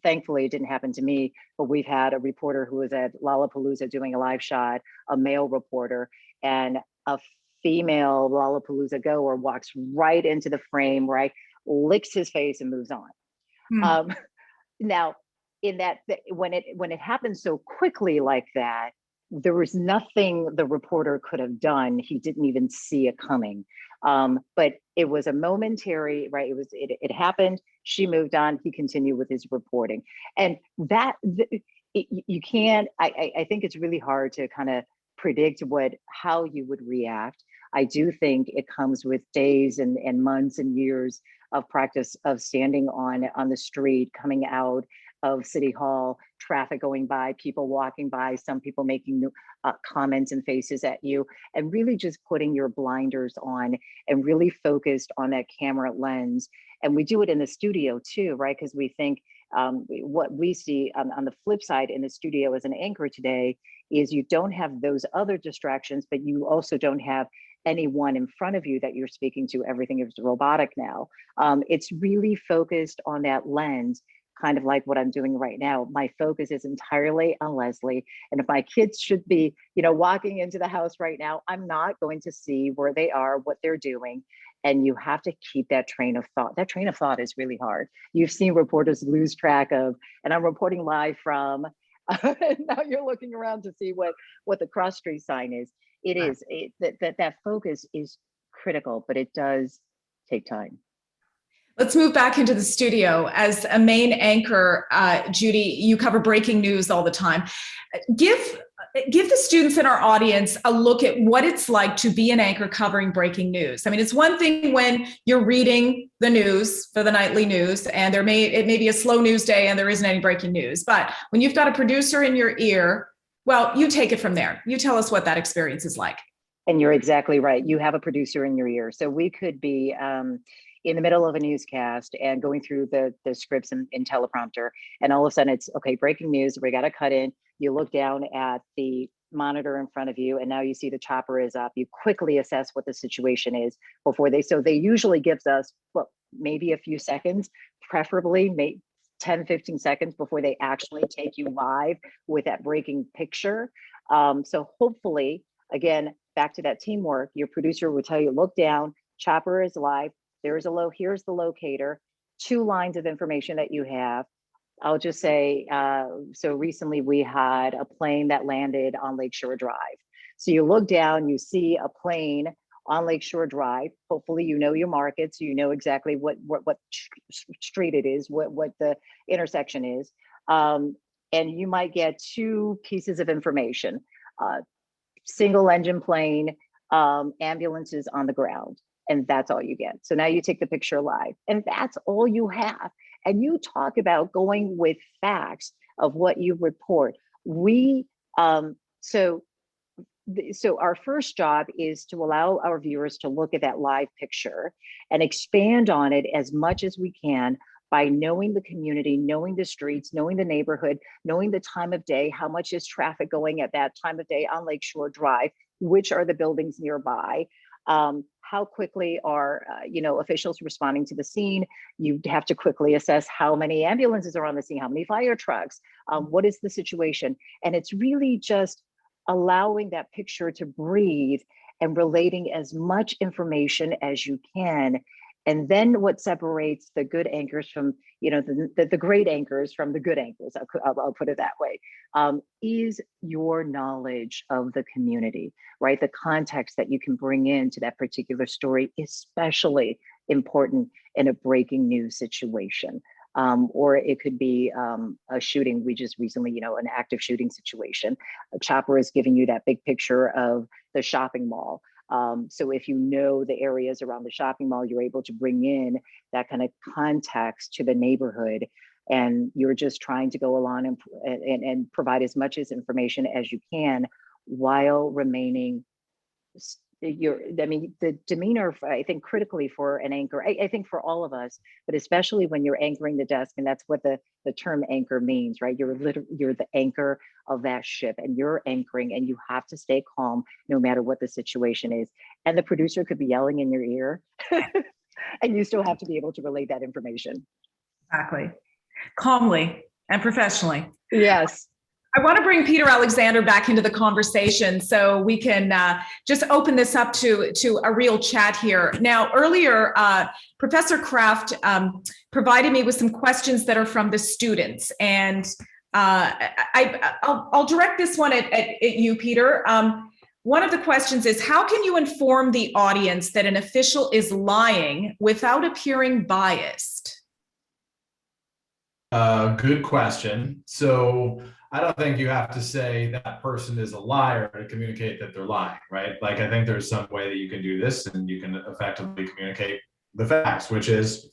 Thankfully, it didn't happen to me, but we've had a reporter who was at Lollapalooza doing a live shot, a male reporter, and a female Lollapalooza goer walks right into the frame, right, licks his face and moves on. Now, in that, when it happened so quickly like that, there was nothing the reporter could have done. He didn't even see it coming. But it was a momentary, right? It happened. She moved on. He continued with his reporting, and you can't. I think it's really hard to kind of predict how you would react. I do think it comes with days and months and years of practice of standing on the street, coming out of City Hall, traffic going by, people walking by, some people making comments and faces at you, and really just putting your blinders on and really focused on that camera lens. And we do it in the studio too, right? Because we think what we see on the flip side in the studio as an anchor today is you don't have those other distractions, but you also don't have anyone in front of you that you're speaking to. Everything is robotic now. It's really focused on that lens, kind of like what I'm doing right now. My focus is entirely on Leslie. And if my kids should be, walking into the house right now, I'm not going to see where they are, what they're doing. And you have to keep that train of thought. That train of thought is really hard. You've seen reporters lose track of, and I'm reporting live from, now you're looking around to see what the cross street sign is. It is, that focus is critical, but it does take time. Let's move back into the studio. As a main anchor, Judy, you cover breaking news all the time. Give the students in our audience a look at what it's like to be an anchor covering breaking news. I mean, it's one thing when you're reading the news for the nightly news, and it may be a slow news day and there isn't any breaking news. But when you've got a producer in your ear, well, you take it from there. You tell us what that experience is like. And you're exactly right. You have a producer in your ear. So we could be in the middle of a newscast and going through the scripts in teleprompter, and all of a sudden it's, okay, breaking news, we got to cut in. You look down at the monitor in front of you, and now you see the chopper is up. You quickly assess what the situation is before so they usually gives us, maybe a few seconds, preferably 10, 15 seconds before they actually take you live with that breaking picture. So hopefully, again, back to that teamwork, your producer will tell you, look down, chopper is live. Here's the locator, 2 lines of information that you have. I'll just say, so recently we had a plane that landed on Lakeshore Drive. So you look down, you see a plane on Lakeshore Drive. Hopefully, you know your markets, you know exactly what street it is, what the intersection is. And you might get 2 pieces of information, single engine plane, ambulances on the ground. And that's all you get. So now you take the picture live, and that's all you have. And you talk about going with facts of what you report. So our first job is to allow our viewers to look at that live picture and expand on it as much as we can by knowing the community, knowing the streets, knowing the neighborhood, knowing the time of day, how much is traffic going at that time of day on Lakeshore Drive, which are the buildings nearby. How quickly are officials responding to the scene? You have to quickly assess how many ambulances are on the scene, how many fire trucks, what is the situation? And it's really just allowing that picture to breathe and relating as much information as you can. And then what separates the good anchors from, the great anchors from the good anchors, I'll put it that way, is your knowledge of the community, right? The context that you can bring into that particular story, especially important in a breaking news situation. Or it could be a shooting. We just recently, an active shooting situation. A chopper is giving you that big picture of the shopping mall. So if you know the areas around the shopping mall, you're able to bring in that kind of context to the neighborhood, and you're just trying to go along and provide as much as information as you can while remaining the demeanor, I think critically for an anchor, I think for all of us, but especially when you're anchoring the desk, and that's what the term anchor means, right? You're the anchor of that ship, and you're anchoring, and you have to stay calm no matter what the situation is. And the producer could be yelling in your ear and you still have to be able to relay that information. Exactly. Calmly and professionally. Yes. I want to bring Peter Alexander back into the conversation so we can just open this up to a real chat here. Now, earlier, Professor Kraft provided me with some questions that are from the students, and I'll direct this one at you, Peter. One of the questions is, how can you inform the audience that an official is lying without appearing biased? Good question. So I don't think you have to say that person is a liar to communicate that they're lying, right? Like, I think there's some way that you can do this and you can effectively communicate the facts, which is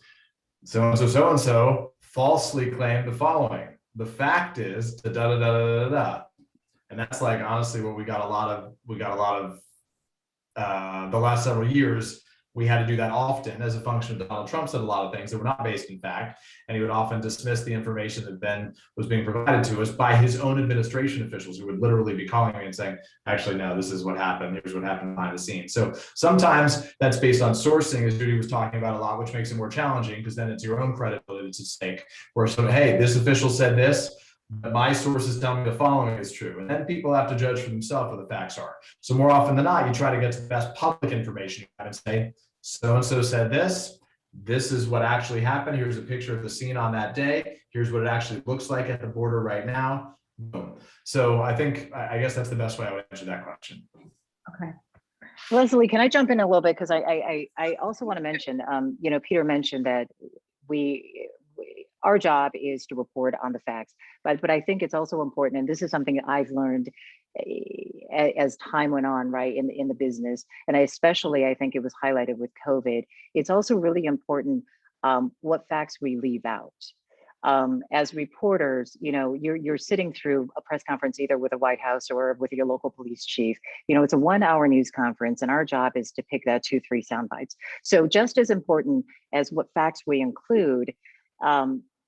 so-and-so falsely claimed the following. The fact is da da da da da da. And that's like, honestly, what we got a lot of the last several years. We had to do that often as a function of Donald Trump said a lot of things that were not based in fact, and he would often dismiss the information that then was being provided to us by his own administration officials, who would literally be calling me and saying, actually, no, this is what happened. Here's what happened behind the scenes. So sometimes that's based on sourcing, as Judy was talking about a lot, which makes it more challenging because then it's your own credibility that's at stake. Where so, hey, this official said this, but my sources tell me the following is true. And then people have to judge for themselves what the facts are. So more often than not, you try to get to the best public information you have and say, so-and-so said this, this is what actually happened. Here's a picture of the scene on that day. Here's what it actually looks like at the border right now. Boom. So I guess that's the best way I would answer that question. Okay. Leslie, can I jump in a little bit? Because I also want to mention, Peter mentioned that our job is to report on the facts, but I think it's also important, and this is something that I've learned as time went on, right, in the business, and I think it was highlighted with COVID. It's also really important what facts we leave out. As reporters, you're sitting through a press conference either with the White House or with your local police chief. It's a 1-hour news conference, and our job is to pick that 2-3 sound bites. So just as important as what facts we include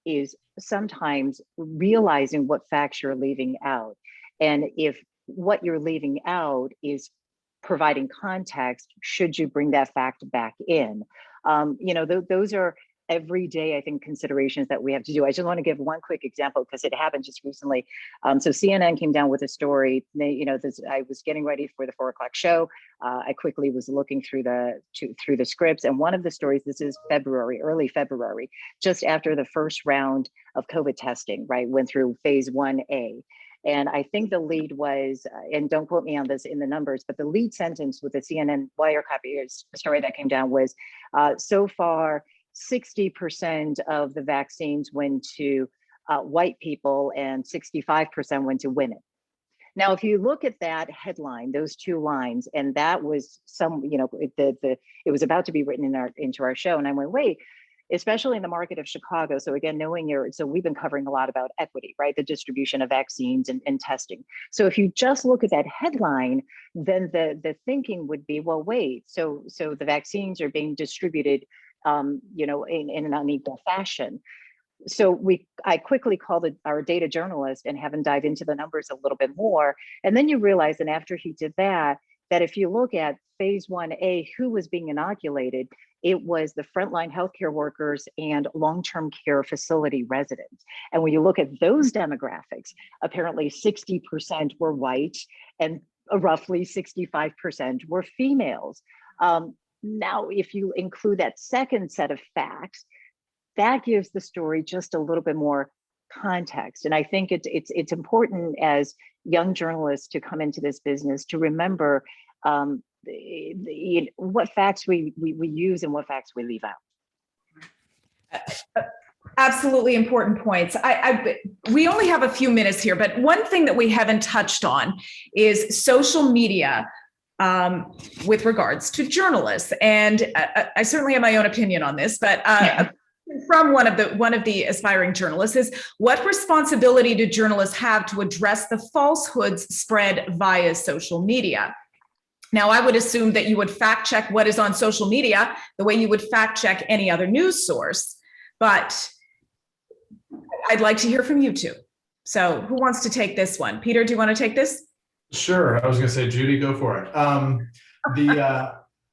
is sometimes realizing what facts you're leaving out. And if what you're leaving out is providing context, should you bring that fact back in? Those are everyday, I think, considerations that we have to do. I just want to give one quick example because it happened just recently. So CNN came down with a story. I was getting ready for the 4:00 show. I quickly was looking through the scripts, and one of the stories, this is early February, just after the first round of COVID testing, right, went through phase 1A. And I think the lead was, and don't quote me on this in the numbers, but the lead sentence with the CNN wire copy story that came down was, so far, 60% of the vaccines went to white people and 65% went to women. Now, if you look at that headline, those 2 lines, and that was it was about to be written into our show, and I went, wait, especially in the market of Chicago. So again, so we've been covering a lot about equity, right? The distribution of vaccines and testing. So if you just look at that headline, then the thinking would be, well, wait, so the vaccines are being distributed in an unequal fashion. So I quickly called our data journalist and have him dive into the numbers a little bit more. And then you realize, and after he did that, that if you look at phase 1A, who was being inoculated, it was the frontline healthcare workers and long-term care facility residents. And when you look at those demographics, apparently 60% were white and roughly 65% were females. Now, if you include that second set of facts, that gives the story just a little bit more context. And I think it's important as young journalists to come into this business to remember what facts we use and what facts we leave out. Absolutely important points. We only have a few minutes here, but one thing that we haven't touched on is social media with regards to journalists. And I certainly have my own opinion on this, but from one of the aspiring journalists is, what responsibility do journalists have to address the falsehoods spread via social media? Now, I would assume that you would fact check what is on social media the way you would fact check any other news source, but I'd like to hear from you two. So who wants to take this one? Peter, do you want to take this? Sure. I was going to say, Judy, go for it.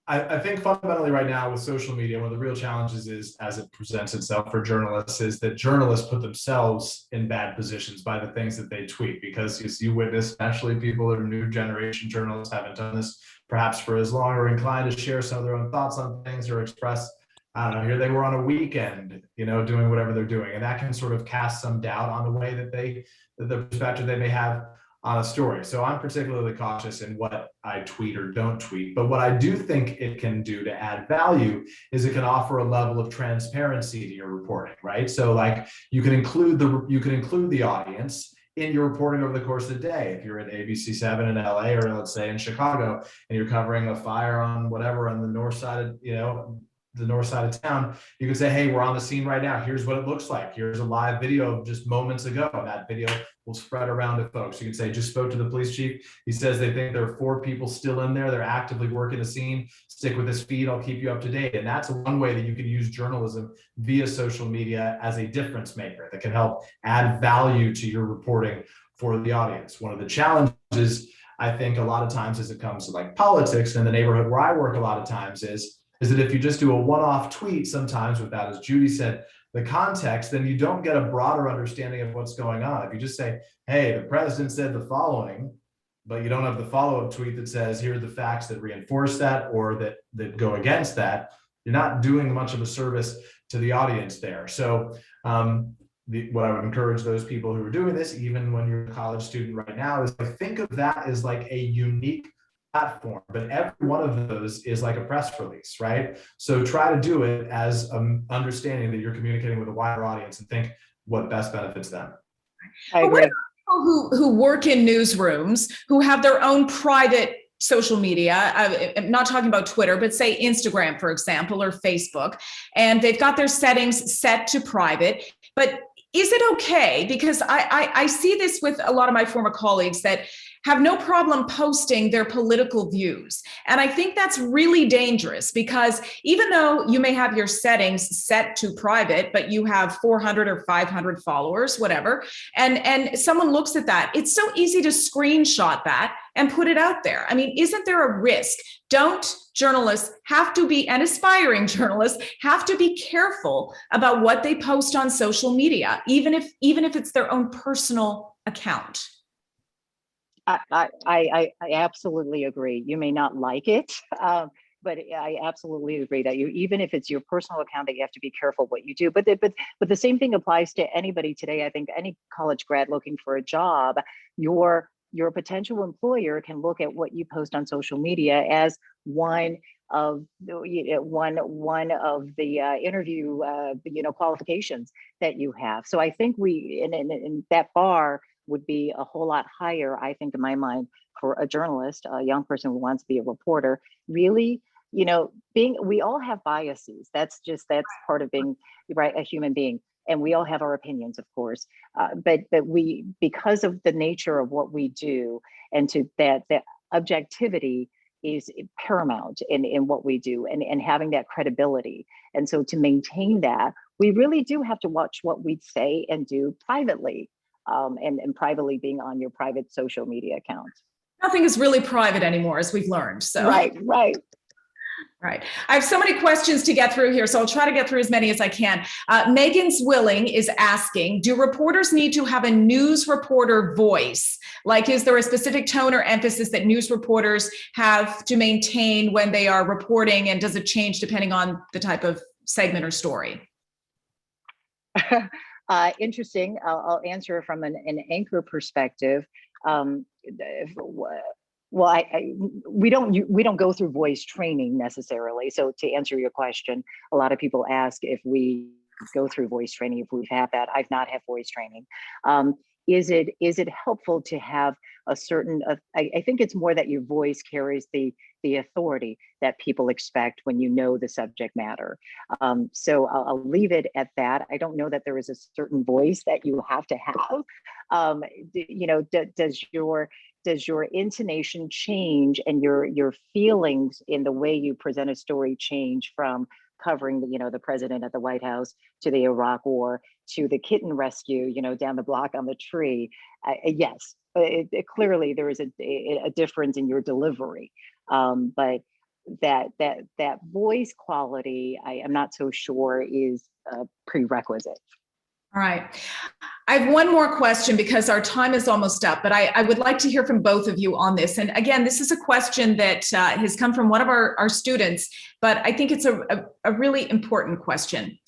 I think fundamentally right now with social media, one of the real challenges is, as it presents itself for journalists, is that journalists put themselves in bad positions by the things that they tweet, because as you witness, especially people that are new generation journalists haven't done this perhaps for as long, or inclined to share some of their own thoughts on things or express, I don't know, here they were on a weekend, doing whatever they're doing. And that can sort of cast some doubt on the way that the perspective they may have on a story. So I'm particularly cautious in what I tweet or don't tweet. But what I do think it can do to add value is it can offer a level of transparency to your reporting, right? So like you can include the audience in your reporting over the course of the day. If you're at ABC7 in LA, or let's say in Chicago, and you're covering a fire on whatever on the north side of, the north side of town, you can say, hey, we're on the scene right now. Here's what it looks like. Here's a live video of just moments ago. And that video will spread around to folks. You can say, just spoke to the police chief. He says they think there are 4 people still in there. They're actively working the scene. Stick with this feed. I'll keep you up to date. And that's one way that you can use journalism via social media as a difference maker that can help add value to your reporting for the audience. One of the challenges, I think, a lot of times as it comes to like politics in the neighborhood where I work a lot of times is that if you just do a one-off tweet sometimes without, as Judy said, the context, then you don't get a broader understanding of what's going on. If you just say, hey, the president said the following, but you don't have the follow-up tweet that says, here are the facts that reinforce that or that go against that, you're not doing much of a service to the audience there. So what I would encourage those people who are doing this, even when you're a college student right now, is I think of that as like a unique platform, but every one of those is like a press release, right? So try to do it as understanding that you're communicating with a wider audience and think what best benefits them. I agree. What about people who work in newsrooms, who have their own private social media? I'm not talking about Twitter, but say Instagram, for example, or Facebook, and they've got their settings set to private, but is it okay? Because I see this with a lot of my former colleagues that have no problem posting their political views. And I think that's really dangerous, because even though you may have your settings set to private, but you have 400 or 500 followers, whatever, and someone looks at that, it's so easy to screenshot that and put it out there. I mean, isn't there a risk? Don't journalists have to be, and aspiring journalists have to be careful about what they post on social media, even if it's their own personal account? I absolutely agree. You may not like it, but I absolutely agree that even if it's your personal account, that you have to be careful what you do. But the same thing applies to anybody today. I think any college grad looking for a job, your potential employer can look at what you post on social media as one of the interview qualifications that you have. So I think in that bar would be a whole lot higher, I think, in my mind, for a journalist, a young person who wants to be a reporter. Really, we all have biases. That's part of being, right, a human being. And we all have our opinions, of course, but we, because of the nature of what we do, and to that objectivity is paramount in what we do, and having that credibility. And so to maintain that, we really do have to watch what we say and do privately, and privately being on your private social media account. nothing is really private anymore, as we've learned. So Right. Right. I have so many questions to get through here, so I'll try to get through as many as I can. Megan's Willing is asking, do reporters need to have a news reporter voice? Like, is there a specific tone or emphasis that news reporters have to maintain when they are reporting, and does it change depending on the type of segment or story? Interesting. I'll answer from an anchor perspective. Well, we don't go through voice training necessarily. So to answer your question, a lot of people ask if we go through voice training, if we've had that. I've not had voice training. Is it helpful to have a certain? I think it's more that your voice carries the authority that people expect when you know the subject matter. So I'll leave it at that. I don't know that there is a certain voice that you have to have. Does your intonation change, and your feelings in the way you present a story change from covering the president at the White House to the Iraq War to the kitten rescue down the block on the tree? Yes, clearly there is a difference in your delivery, but that voice quality, I am not so sure is a prerequisite. All right. I have one more question because our time is almost up, but I would like to hear from both of you on this. And again, this is a question that has come from one of our students, but I think it's a really important question.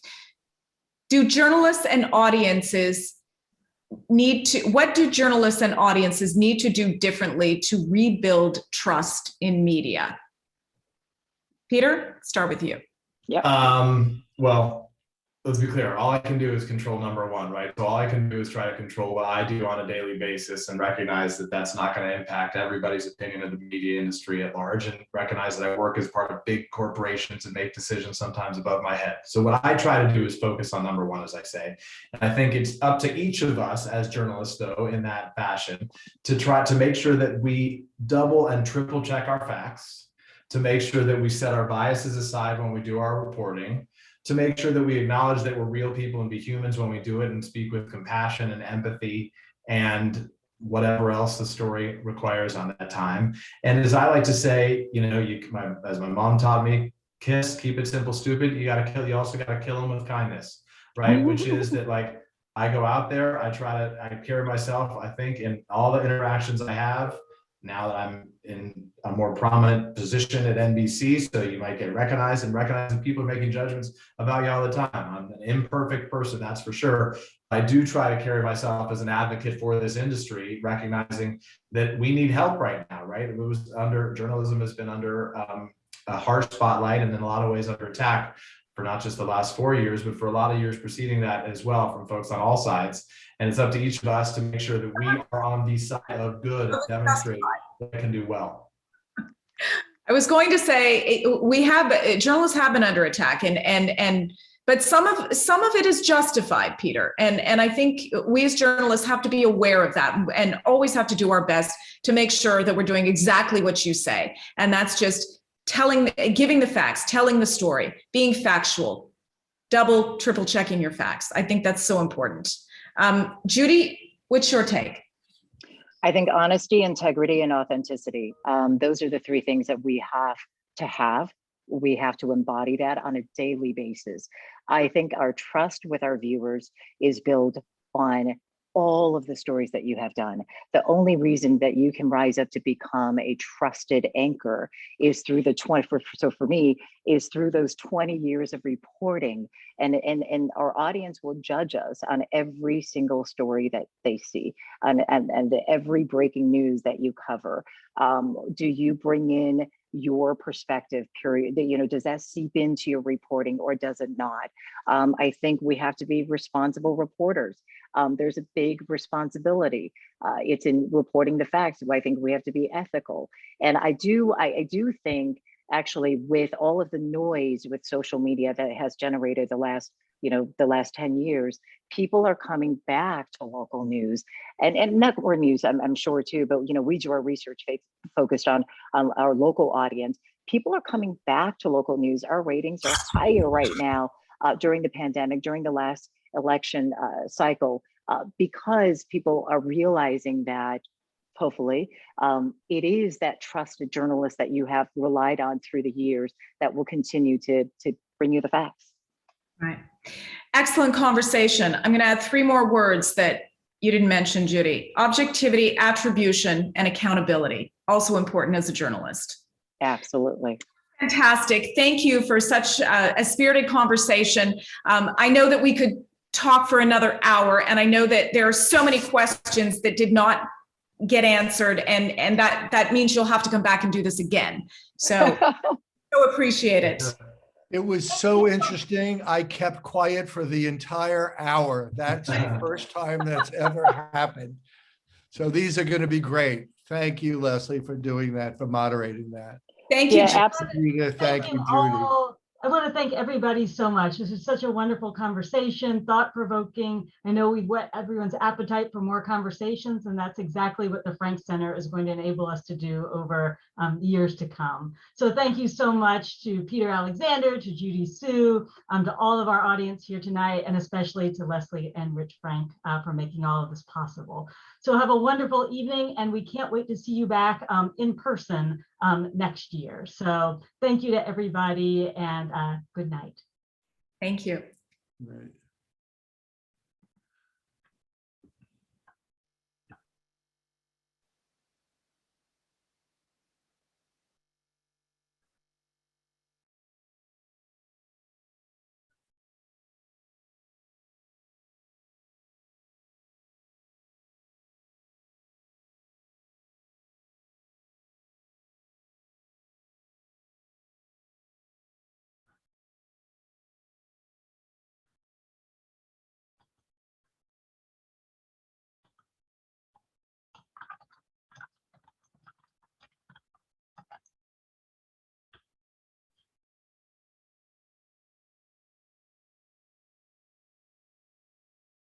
Do journalists and audiences what do journalists and audiences need to do differently to rebuild trust in media? Peter, start with you. Yeah. Well, let's be clear. All I can do is control number one, right? So all I can do is try to control what I do on a daily basis and recognize that that's not going to impact everybody's opinion of the media industry at large, and recognize that I work as part of big corporations and make decisions sometimes above my head. So what I try to do is focus on number one, as I say. And I think it's up to each of us as journalists, though, in that fashion, to try to make sure that we double and triple check our facts, to make sure that we set our biases aside when we do our reporting, to make sure that we acknowledge that we're real people and be humans when we do it, and speak with compassion and empathy and whatever else the story requires on that time. And as I like to say, as my mom taught me, keep it simple, stupid. You also got to kill them with kindness, right? Which is that, like, I go out there, I carry myself, I think, in all the interactions I have. Now that I'm in a more prominent position at NBC, so you might get recognized, and recognizing people are making judgments about you all the time. I'm an imperfect person, that's for sure. I do try to carry myself as an advocate for this industry, recognizing that we need help right now, right? Journalism has been under a harsh spotlight, and in a lot of ways under attack for not just the last 4 years, but for a lot of years preceding that as well, from folks on all sides. And it's up to each of us to make sure that we are on the side of good and demonstrate what we can do well. I was going to say journalists have been under attack, but some of it is justified, Peter. And I think we as journalists have to be aware of that, and always have to do our best to make sure that we're doing exactly what you say. And that's just giving the facts, telling the story, being factual, double, triple checking your facts. I think that's so important. Judy, what's your take? I think honesty, integrity, and authenticity. Those are the three things that we have to have. We have to embody that on a daily basis. I think our trust with our viewers is built on all of the stories that you have done. The only reason that you can rise up to become a trusted anchor is through for me, is through those 20 years of reporting, and our audience will judge us on every single story that they see, and every breaking news that you cover. Do you bring in your perspective, period? Does that seep into your reporting, or does it not? I think we have to be responsible reporters. There's a big responsibility. It's in reporting the facts. I think we have to be ethical. And I do think, actually, with all of the noise with social media that has generated the last 10 years, people are coming back to local news and network news, I'm sure too, but we do our research focused on our local audience. People are coming back to local news. Our ratings are higher right now during the pandemic, during the last election cycle, because people are realizing that hopefully, it is that trusted journalist that you have relied on through the years that will continue to bring you the facts. Right. Excellent conversation. I'm going to add 3 more words that you didn't mention, Judy. Objectivity, attribution, and accountability. Also important as a journalist. Absolutely. Fantastic. Thank you for such a spirited conversation. I know that we could talk for another hour, and I know that there are so many questions that did not get answered, and that means you'll have to come back and do this again. So appreciate it. It was so interesting. I kept quiet for the entire hour. That's the first time that's ever happened. So these are going to be great. Thank you, Leslie, for doing that, for moderating that. Thank you. Yeah, Judy. absolutely. Thank you, Judy. all. I want to thank everybody so much. This is such a wonderful conversation, thought-provoking. I know we've whet everyone's appetite for more conversations, and that's exactly what the Frank Center is going to enable us to do over years to come. So thank you so much to Peter Alexander, to Judy Hsu, to all of our audience here tonight, and especially to Leslie and Rich Frank for making all of this possible. So have a wonderful evening, and we can't wait to see you back in person next year. So thank you to everybody, and good night. Thank you. Right.